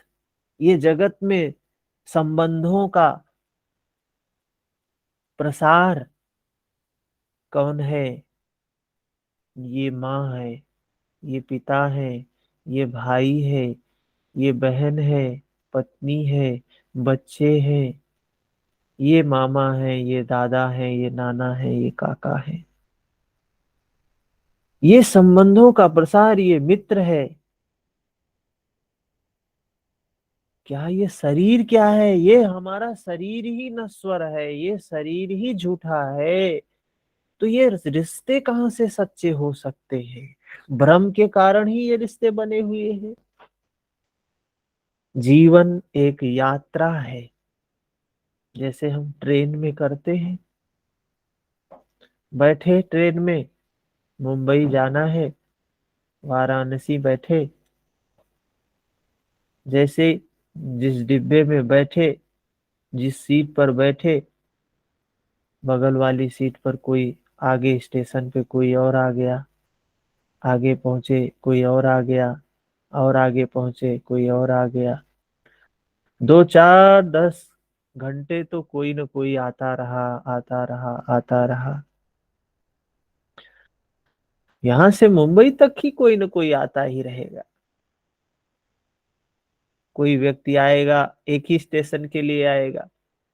ये जगत में संबंधों का प्रसार कौन है, ये माँ है, ये पिता है, ये भाई है, ये बहन है, पत्नी है, बच्चे हैं, ये मामा है, ये दादा है, ये नाना है, ये काका है। ये संबंधों का प्रसार, ये मित्र है। क्या ये शरीर क्या है, ये हमारा शरीर ही नश्वर है, ये शरीर ही झूठा है। तो ये रिश्ते कहाँ से सच्चे हो सकते हैं, भ्रम के कारण ही ये रिश्ते बने हुए हैं। जीवन एक यात्रा है, जैसे हम ट्रेन में करते हैं, बैठे ट्रेन में, मुंबई जाना है, वाराणसी बैठे, जैसे जिस डिब्बे में बैठे, जिस सीट पर बैठे, बगल वाली सीट पर कोई, आगे स्टेशन पे कोई और आ गया, आगे पहुंचे कोई और आ गया, और आगे पहुंचे कोई और आ गया। 2 4 10 घंटे तो कोई न कोई आता रहा, आता रहा, आता रहा। यहां से मुंबई तक ही कोई न कोई आता ही रहेगा। कोई व्यक्ति आएगा, एक ही स्टेशन के लिए आएगा,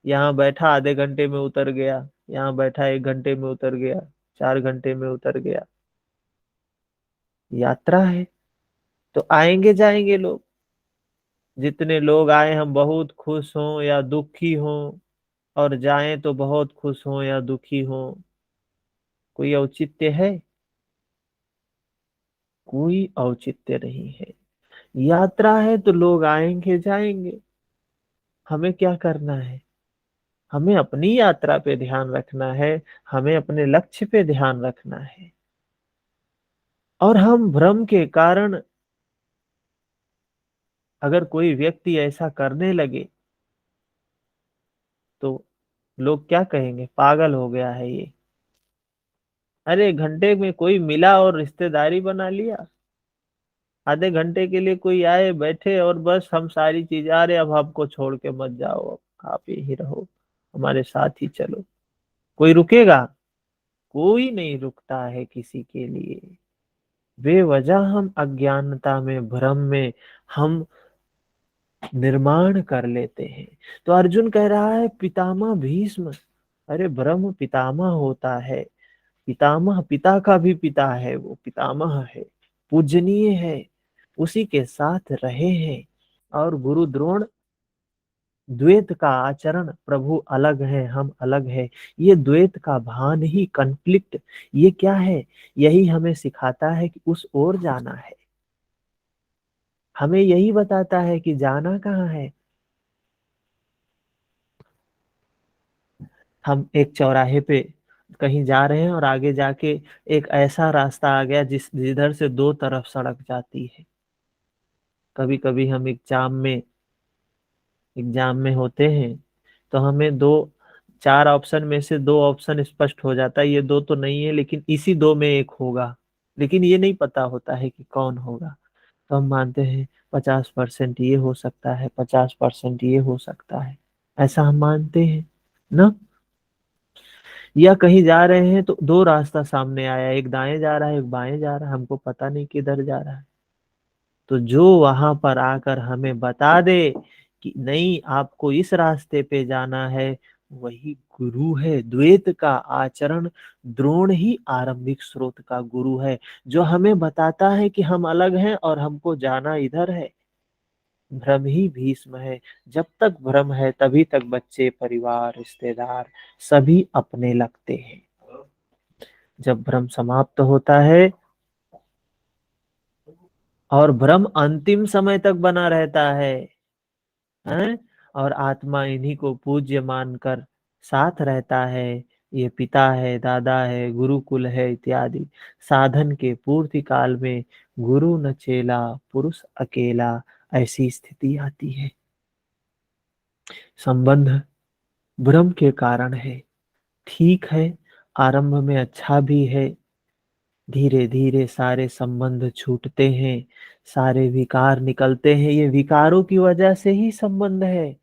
यहाँ बैठा आधे घंटे में उतर गया, यहाँ बैठा 1 घंटे में उतर गया, 4 घंटे में उतर गया। यात्रा है तो आएंगे जाएंगे लोग। जितने लोग आए हम बहुत खुश हों या दुखी हों, और जाएं तो बहुत खुश हों या दुखी हों, कोई औचित्य है? कोई औचित्य नहीं है। यात्रा है तो लोग आएंगे जाएंगे। हमें क्या करना है? हमें अपनी यात्रा पे ध्यान रखना है, हमें अपने लक्ष्य पे ध्यान रखना है। और हम भ्रम के कारण, अगर कोई व्यक्ति ऐसा करने लगे तो लोग क्या कहेंगे? पागल हो गया है ये। अरे घंटे में कोई मिला और रिश्तेदारी बना लिया। आधे घंटे के लिए कोई आए बैठे और बस हम सारी चीज, अरे अब हमको छोड़ के मत जाओ, अब आप यही रहो, हमारे साथ ही चलो। कोई रुकेगा? कोई नहीं रुकता है किसी के लिए। बेवजह हम अज्ञानता में, भ्रम में हम निर्माण कर लेते हैं। तो अर्जुन कह रहा है पितामह भीष्म। अरे ब्रह्म पितामह होता है। पितामह पिता का भी पिता है, वो पितामह है, पूजनीय है, उसी के साथ रहे हैं। और गुरु द्रोण, द्वैत का आचरण, प्रभु अलग है हम अलग है, ये द्वैत का भान ही, कन्फ्लिक्ट, ये क्या है? यही हमें सिखाता है कि उस ओर जाना है। हमें यही बताता है कि जाना कहाँ है। हम एक चौराहे पे कहीं जा रहे हैं और आगे जाके एक ऐसा रास्ता आ गया जिधर से दो तरफ सड़क जाती है। कभी कभी हम एग्जाम में होते हैं तो हमें दो, चार ऑप्शन में से दो ऑप्शन स्पष्ट हो जाता है, ये दो तो नहीं है लेकिन इसी दो में एक होगा। लेकिन ये नहीं पता होता है कि कौन होगा। तो हम मानते हैं 50% ये हो सकता है, 50% ये हो सकता है, ऐसा हम मानते हैं ना। या कहीं जा रहे हैं तो दो रास्ता सामने आया, एक दाएं जा रहा है एक बाएं जा रहा है, हमको पता नहीं किधर जा रहा है। तो जो वहां पर आकर हमें बता दे कि नहीं आपको इस रास्ते पे जाना है, वही गुरु है। द्वैत का आचरण, द्रोण ही आरंभिक स्रोत का गुरु है, जो हमें बताता है कि हम अलग हैं और हमको जाना इधर है। भ्रम ही भीष्म है। जब तक भ्रम है तभी तक बच्चे, परिवार, रिश्तेदार सभी अपने लगते हैं। जब भ्रम समाप्त होता है और भ्रम अंतिम समय तक बना रहता है, और आत्मा इन्हीं को पूज्य मानकर साथ रहता है, ये पिता है, दादा है, गुरुकुल है इत्यादि। साधन के पूर्ति काल में गुरु न चेला, पुरुष अकेला, ऐसी स्थिति आती है। संबंध भ्रम के कारण है। ठीक है, आरंभ में अच्छा भी है, धीरे धीरे सारे संबंध छूटते हैं, सारे विकार निकलते हैं। ये विकारों की वजह से ही संबंध है।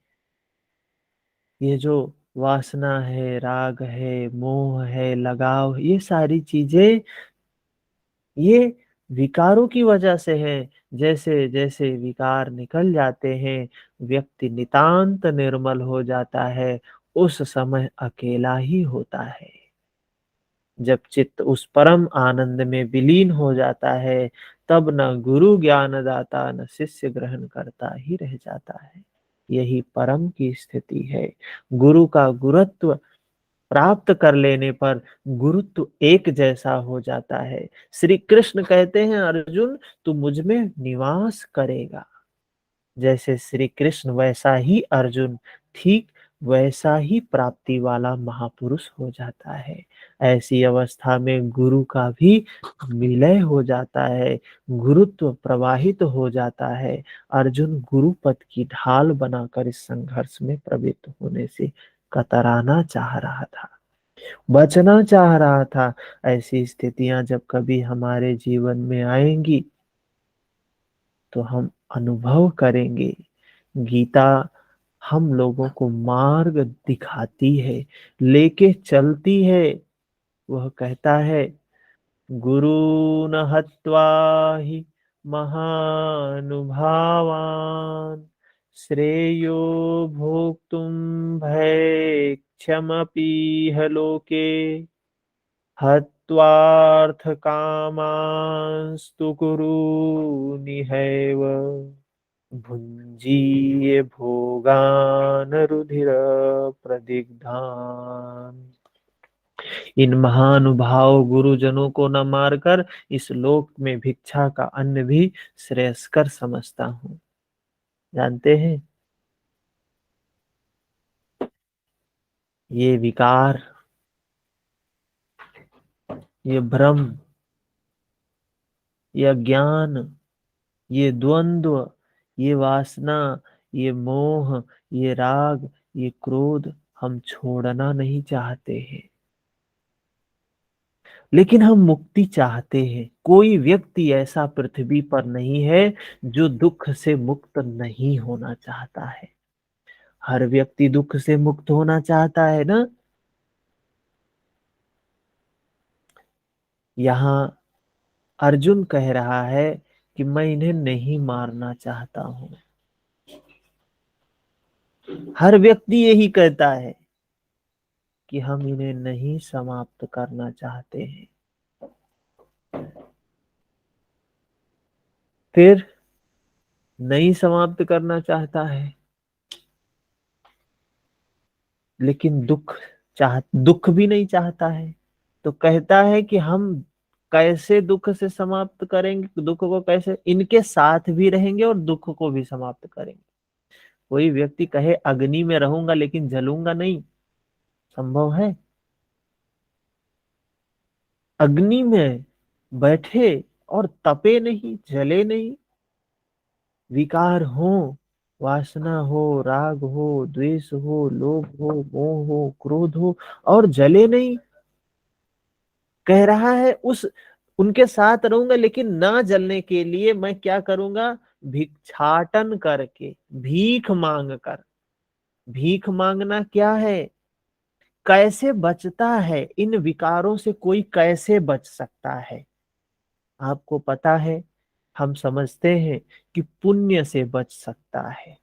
ये जो वासना है, राग है, मोह है, लगाव, ये सारी चीजें, ये विकारों की वजह से है। जैसे जैसे विकार निकल जाते हैं, व्यक्ति नितांत निर्मल हो जाता है, उस समय अकेला ही होता है। जब चित्त उस परम आनंद में विलीन हो जाता है, तब न गुरु ज्ञान दाता न शिष्य ग्रहण करता ही रह जाता है। यही परम की स्थिति है। गुरु का गुरुत्व प्राप्त कर लेने पर गुरुत्व एक जैसा हो जाता है। श्री कृष्ण कहते हैं अर्जुन तू मुझ में निवास करेगा। जैसे श्री कृष्ण वैसा ही अर्जुन, ठीक वैसा ही प्राप्ति वाला महापुरुष हो जाता है। ऐसी अवस्था में गुरु का भी विलय हो जाता है, गुरुत्व प्रवाहित हो जाता है। अर्जुन गुरु पद की ढाल बनाकर इस संघर्ष में प्रवृत्त होने से कतराना चाह रहा था, बचना चाह रहा था। ऐसी स्थितियां जब कभी हमारे जीवन में आएंगी तो हम अनुभव करेंगे। गीता हम लोगों को मार्ग दिखाती है, लेके चलती है। वह कहता है गुरु न हत्वा ही महानुभावान श्रेयो भोक्तुं भैक्षमपीह लोके हत्वार्थकामांस्तु कुरूनिहैव भुञ्जीय भोगान् रुधिर प्रदिग्धान्। इन महानुभाव गुरुजनों को न मारकर इस लोक में भिक्षा का अन्न भी श्रेयस्कर समझता हूँ। जानते हैं, ये विकार, ये भ्रम, ये ज्ञान, ये द्वंद्व, ये वासना, ये मोह, ये राग, ये क्रोध हम छोड़ना नहीं चाहते हैं, लेकिन हम मुक्ति चाहते हैं। कोई व्यक्ति ऐसा पृथ्वी पर नहीं है जो दुख से मुक्त नहीं होना चाहता है। हर व्यक्ति दुख से मुक्त होना चाहता है ना। यहाँ अर्जुन कह रहा है कि मैं इन्हें नहीं मारना चाहता हूं। हर व्यक्ति यही कहता है कि हम इन्हें नहीं समाप्त करना चाहते हैं। फिर नहीं समाप्त करना चाहता है, लेकिन दुख भी नहीं चाहता है। तो कहता है कि हम कैसे दुख से समाप्त करेंगे, दुख को कैसे, इनके साथ भी रहेंगे और दुख को भी समाप्त करेंगे। कोई व्यक्ति कहे अग्नि में रहूंगा लेकिन जलूंगा नहीं, संभव है? अग्नि में बैठे और तपे नहीं, जले नहीं, विकार हो, वासना हो, राग हो, द्वेष हो, लोभ हो, मोह हो, क्रोध हो और जले नहीं। कह रहा है उस उनके साथ रहूंगा, लेकिन ना जलने के लिए मैं क्या करूंगा? भिक्षाटन करके, भीख मांग कर। भीख मांगना क्या है? कैसे बचता है इन विकारों से? कोई कैसे बच सकता है? आपको पता है, हम समझते हैं कि पुण्य से बच सकता है।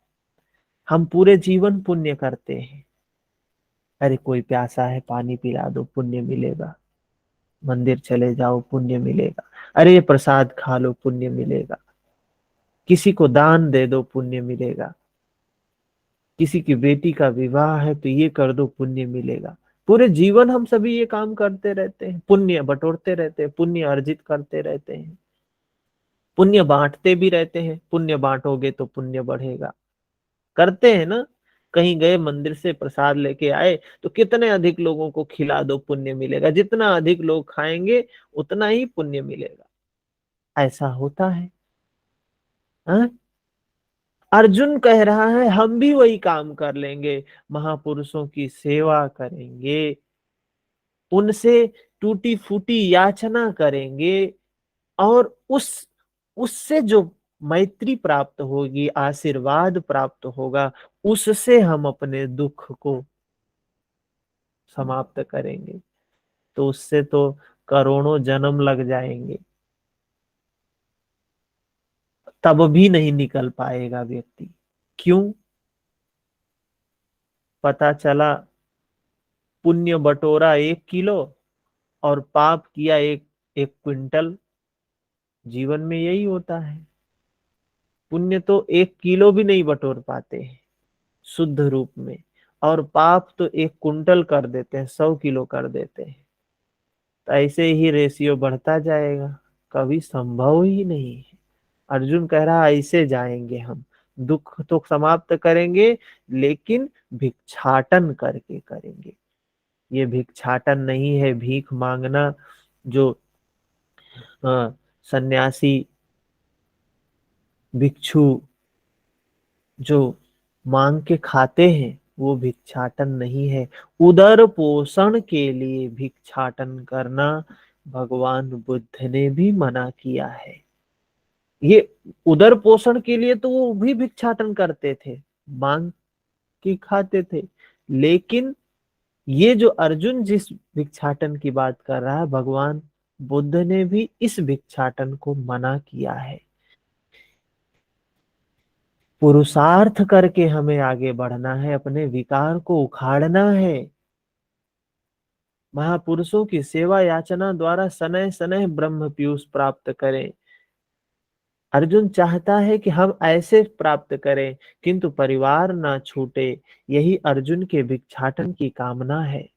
हम पूरे जीवन पुण्य करते हैं। अरे कोई प्यासा है, पानी पिला दो, पुण्य मिलेगा। मंदिर चले जाओ, पुण्य मिलेगा। अरे ये प्रसाद खा लो, पुण्य मिलेगा। किसी को दान दे दो, पुण्य मिलेगा। किसी की बेटी का विवाह है तो ये कर दो, पुण्य मिलेगा। पूरे जीवन हम सभी ये काम करते रहते हैं, पुण्य बटोरते रहते हैं, पुण्य अर्जित करते रहते हैं, पुण्य बांटते भी रहते हैं। पुण्य बांटोगे तो पुण्य बढ़ेगा। करते हैं ना। कहीं गए, मंदिर से प्रसाद लेके आए तो कितने अधिक लोगों को खिला दो, पुण्य मिलेगा। जितना अधिक लोग खाएंगे उतना ही पुण्य मिलेगा। ऐसा होता है। हाँ? अर्जुन कह रहा है हम भी वही काम कर लेंगे, महापुरुषों की सेवा करेंगे, उनसे टूटी फूटी याचना करेंगे, और उससे जो मैत्री प्राप्त होगी, आशीर्वाद प्राप्त होगा, उससे हम अपने दुख को समाप्त करेंगे। तो उससे तो करोड़ों जन्म लग जाएंगे, तब भी नहीं निकल पाएगा व्यक्ति। क्यों? पता चला पुण्य बटोरा 1 किलो और पाप किया एक 1 क्विंटल। जीवन में यही होता है। पुण्य तो 1 किलो भी नहीं बटोर पाते हैं शुद्ध रूप में, और पाप तो 1 कुंटल कर देते हैं, 100 किलो कर देते हैं। तो ऐसे ही रेशियो बढ़ता जाएगा, कभी संभव ही नहीं है। अर्जुन कह रहा ऐसे जाएंगे हम, दुख तो समाप्त करेंगे, लेकिन भिक्षाटन करके करेंगे। ये भिक्षाटन नहीं है, भीख मांगना। जो सन्यासी भिक्षु जो मांग के खाते हैं, वो भिक्षाटन नहीं है। उदर पोषण के लिए भिक्षाटन करना भगवान बुद्ध ने भी मना किया है। ये उदर पोषण के लिए तो वो भी भिक्षाटन करते थे, मांग के खाते थे। लेकिन ये जो अर्जुन जिस भिक्षाटन की बात कर रहा है, भगवान बुद्ध ने भी इस भिक्षाटन को मना किया है। पुरुषार्थ करके हमें आगे बढ़ना है, अपने विकार को उखाड़ना है। महापुरुषों की सेवा याचना द्वारा सनय सनय ब्रह्म पीयूष प्राप्त करें। अर्जुन चाहता है कि हम ऐसे प्राप्त करें, किंतु परिवार ना छूटे, यही अर्जुन के भिक्षाटन की कामना है।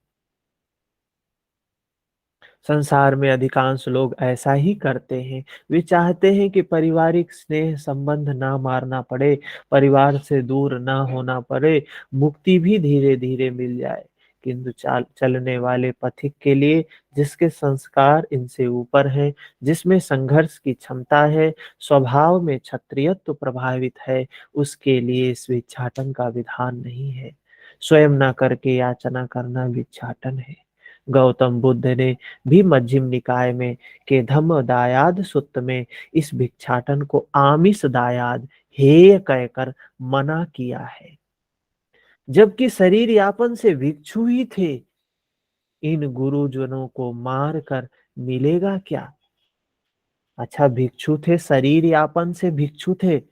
संसार में अधिकांश लोग ऐसा ही करते हैं। वे चाहते हैं कि पारिवारिक स्नेह संबंध ना मारना पड़े, परिवार से दूर ना होना पड़े, मुक्ति भी धीरे धीरे मिल जाए। किंतु चलने वाले पथिक के लिए, जिसके संस्कार इनसे ऊपर हैं, जिसमें संघर्ष की क्षमता है, स्वभाव में क्षत्रियत्व प्रभावित है, उसके लिए इस भिक्षाटन का विधान नहीं है। स्वयं ना करके याचना करना भिक्षाटन है। गौतम बुद्ध ने भी मध्यम निकाय में के धम्म दायाद सुत्त में इस भिक्षाटन को आमिष दायाद हेय कहकर मना किया है। जबकि शरीर यापन से भिक्षु ही थे, इन गुरुजनों को मार कर मिलेगा क्या? अच्छा, भिक्षु थे, शरीर यापन से भिक्षु थे,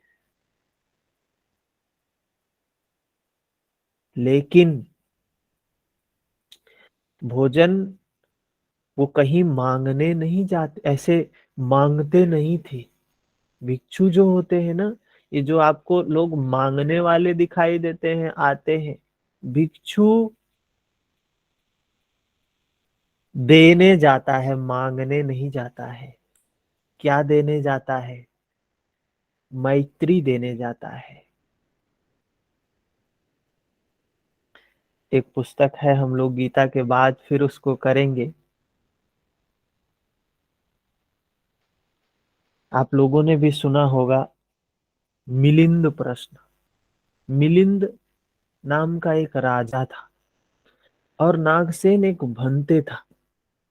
लेकिन भोजन वो कहीं मांगने नहीं जाते, ऐसे मांगते नहीं थे। भिक्षु जो होते हैं ना, ये जो आपको लोग मांगने वाले दिखाई देते हैं, आते हैं, भिक्षु देने जाता है, मांगने नहीं जाता है। क्या देने जाता है? मैत्री देने जाता है। एक पुस्तक है, हम लोग गीता के बाद फिर उसको करेंगे। आप लोगों ने भी सुना होगा, मिलिंद प्रश्न। मिलिंद नाम का एक राजा था, और नागसेन एक भंते था,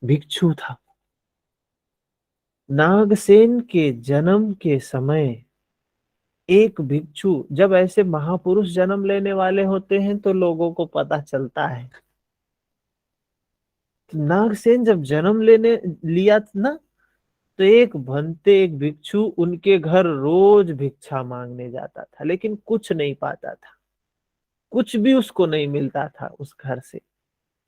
भिक्षु था। नागसेन के जन्म के समय एक भिक्षु, जब ऐसे महापुरुष जन्म लेने वाले होते हैं तो लोगों को पता चलता है। तो नागसेन जब जन्म लेने लिया ना, तो एक भंते, एक भिक्षु उनके घर रोज भिक्षा मांगने जाता था, लेकिन कुछ नहीं पाता था, कुछ भी उसको नहीं मिलता था। उस घर से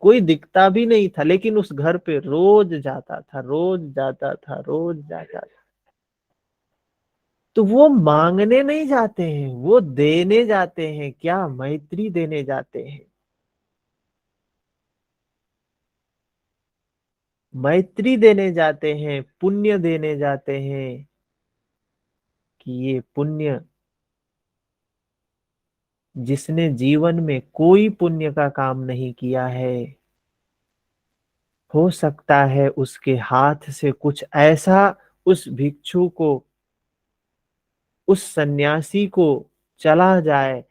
कोई दिखता भी नहीं था, लेकिन उस घर पे रोज जाता था, रोज जाता था, रोज जाता था। तो वो मांगने नहीं जाते हैं, वो देने जाते हैं। क्या? मैत्री देने जाते हैं। मैत्री देने जाते हैं, पुण्य देने जाते हैं, कि ये पुण्य, जिसने जीवन में कोई पुण्य का काम नहीं किया है, हो सकता है उसके हाथ से कुछ ऐसा उस भिक्षु को, उस सन्यासी को चला जाए।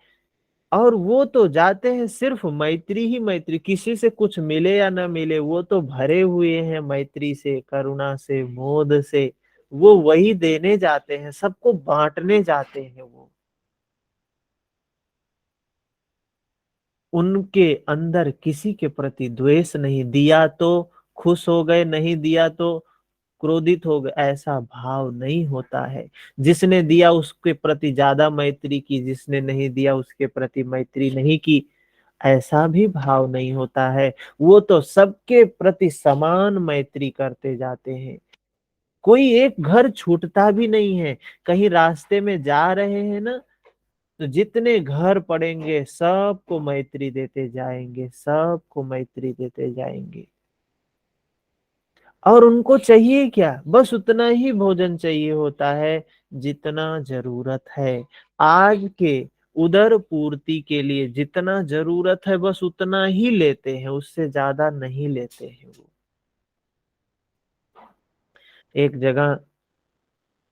और वो तो जाते हैं सिर्फ मैत्री ही मैत्री, किसी से कुछ मिले या ना मिले, वो तो भरे हुए हैं मैत्री से, करुणा से, मोद से। वो वही देने जाते हैं, सबको बांटने जाते हैं। वो उनके अंदर किसी के प्रति द्वेष नहीं, दिया तो खुश हो गए, नहीं दिया तो क्रोधित हो गए, ऐसा भाव नहीं होता है। जिसने दिया उसके प्रति ज्यादा मैत्री की, जिसने नहीं दिया उसके प्रति मैत्री नहीं की, ऐसा भी भाव नहीं होता है। वो तो सबके प्रति समान मैत्री करते जाते हैं। कोई एक घर छूटता भी नहीं है। कहीं रास्ते में जा रहे हैं ना, तो जितने घर पड़ेंगे सबको मैत्री देते जाएंगे, सबको मैत्री देते जाएंगे। और उनको चाहिए क्या? बस उतना ही भोजन चाहिए होता है जितना जरूरत है। आज के उदर पूर्ति के लिए जितना जरूरत है, बस उतना ही लेते हैं, उससे ज्यादा नहीं लेते हैं। वो एक जगह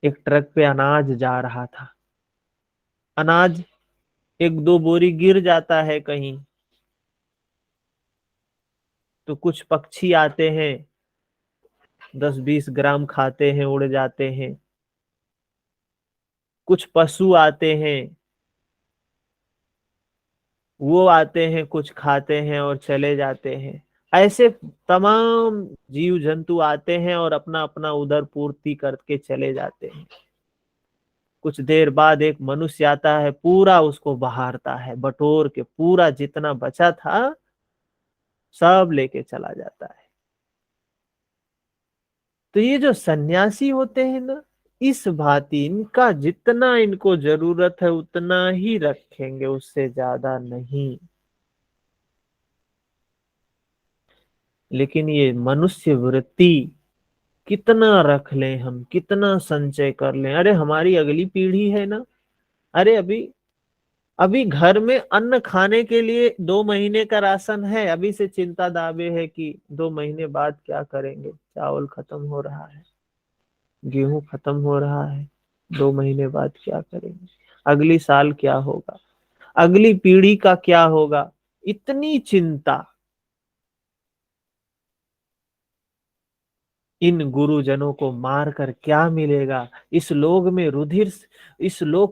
एक ट्रक पे अनाज जा रहा था। अनाज एक दो बोरी गिर जाता है कहीं, तो कुछ पक्षी आते हैं, 10-20 ग्राम खाते हैं, उड़ जाते हैं। कुछ पशु आते हैं, वो आते हैं, कुछ खाते हैं और चले जाते हैं। ऐसे तमाम जीव जंतु आते हैं और अपना अपना उदर पूर्ति करके चले जाते हैं। कुछ देर बाद एक मनुष्य आता है, पूरा उसको बहारता है, बटोर के पूरा जितना बचा था सब लेके चला जाता है। तो ये जो सन्यासी होते हैं ना, इस भांति इनका जितना इनको जरूरत है उतना ही रखेंगे, उससे ज्यादा नहीं। लेकिन ये मनुष्य वृत्ति, कितना रख लें हम, कितना संचय कर लें, अरे हमारी अगली पीढ़ी है ना। अरे अभी अभी घर में अन्न खाने के लिए 2 महीने का राशन है, अभी से चिंता दावे है कि 2 महीने बाद क्या करेंगे, चावल खत्म हो रहा है, गेहूं खत्म हो रहा है, 2 महीने बाद क्या करेंगे, अगली साल क्या होगा, अगली पीढ़ी का क्या होगा, इतनी चिंता। इन गुरुजनों को मार कर क्या मिलेगा, इस लोक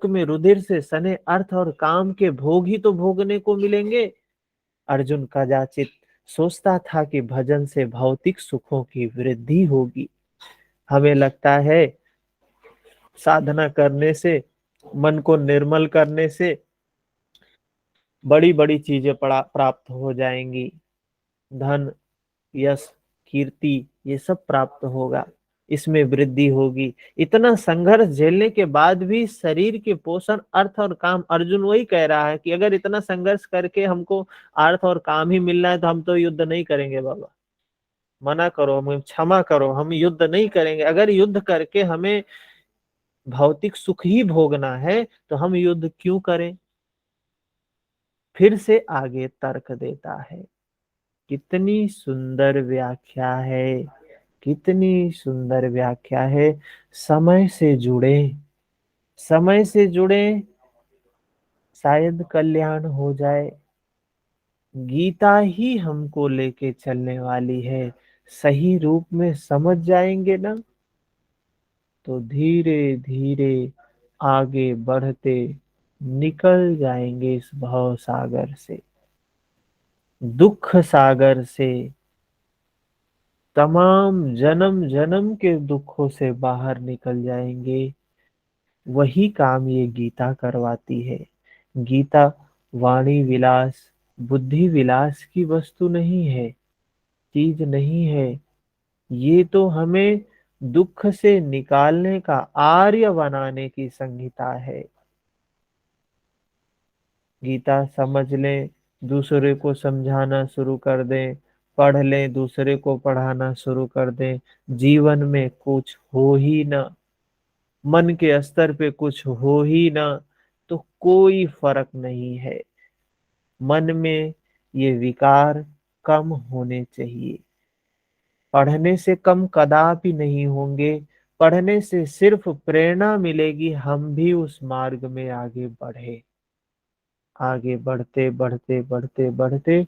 में रुधिर से सने अर्थ और काम के भोग ही तो भोगने को मिलेंगे। अर्जुन कदाचित सोचता था कि भजन से भौतिक सुखों की वृद्धि होगी। हमें लगता है साधना करने से, मन को निर्मल करने से बड़ी बड़ी चीजें प्राप्त हो जाएंगी, धन, यश, कीर्ति, ये सब प्राप्त होगा, इसमें वृद्धि होगी। इतना संघर्ष झेलने के बाद भी शरीर के पोषण, अर्थ और काम, अर्जुन वही कह रहा है कि अगर इतना संघर्ष करके हमको अर्थ और काम ही मिलना है तो हम तो युद्ध नहीं करेंगे बाबा, मना करो, हमें क्षमा करो, हम युद्ध नहीं करेंगे। अगर युद्ध करके हमें भौतिक सुख ही भोगना है तो हम युद्ध क्यों करें। फिर से आगे तर्क देता है। कितनी सुंदर व्याख्या है, कितनी सुंदर व्याख्या है। समय से जुड़े, समय से जुड़े, शायद कल्याण हो जाए। गीता ही हमको लेके चलने वाली है, सही रूप में समझ जाएंगे ना तो धीरे धीरे आगे बढ़ते निकल जाएंगे इस भव सागर से, दुख सागर से, तमाम जन्म जन्म के दुखों से बाहर निकल जाएंगे। वही काम ये गीता करवाती है। गीता वाणी विलास, बुद्धि विलास की वस्तु नहीं है, चीज नहीं है। ये तो हमें दुख से निकालने का, आर्य बनाने की संहिता है। गीता समझ लें, दूसरे को समझाना शुरू कर दें, पढ़ लें, दूसरे को पढ़ाना शुरू कर दें, जीवन में कुछ हो ही ना, मन के स्तर पे कुछ हो ही ना, तो कोई फर्क नहीं है। मन में ये विकार कम होने चाहिए, पढ़ने से कम कदापि नहीं होंगे। पढ़ने से सिर्फ प्रेरणा मिलेगी, हम भी उस मार्ग में आगे बढ़े। आगे बढ़ते बढ़ते बढ़ते बढ़ते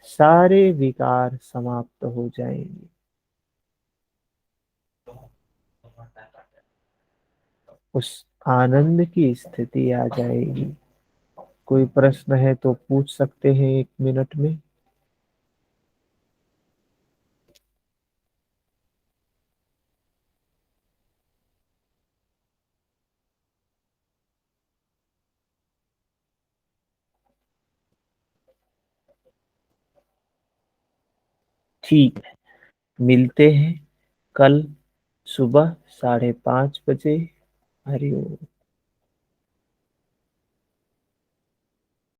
सारे विकार समाप्त हो जाएंगे। उस आनंद की स्थिति आ जाएगी। कोई प्रश्न है तो पूछ सकते हैं 1 मिनट में। ठीक है, मिलते हैं कल सुबह 5:30 बजे। हरिओम।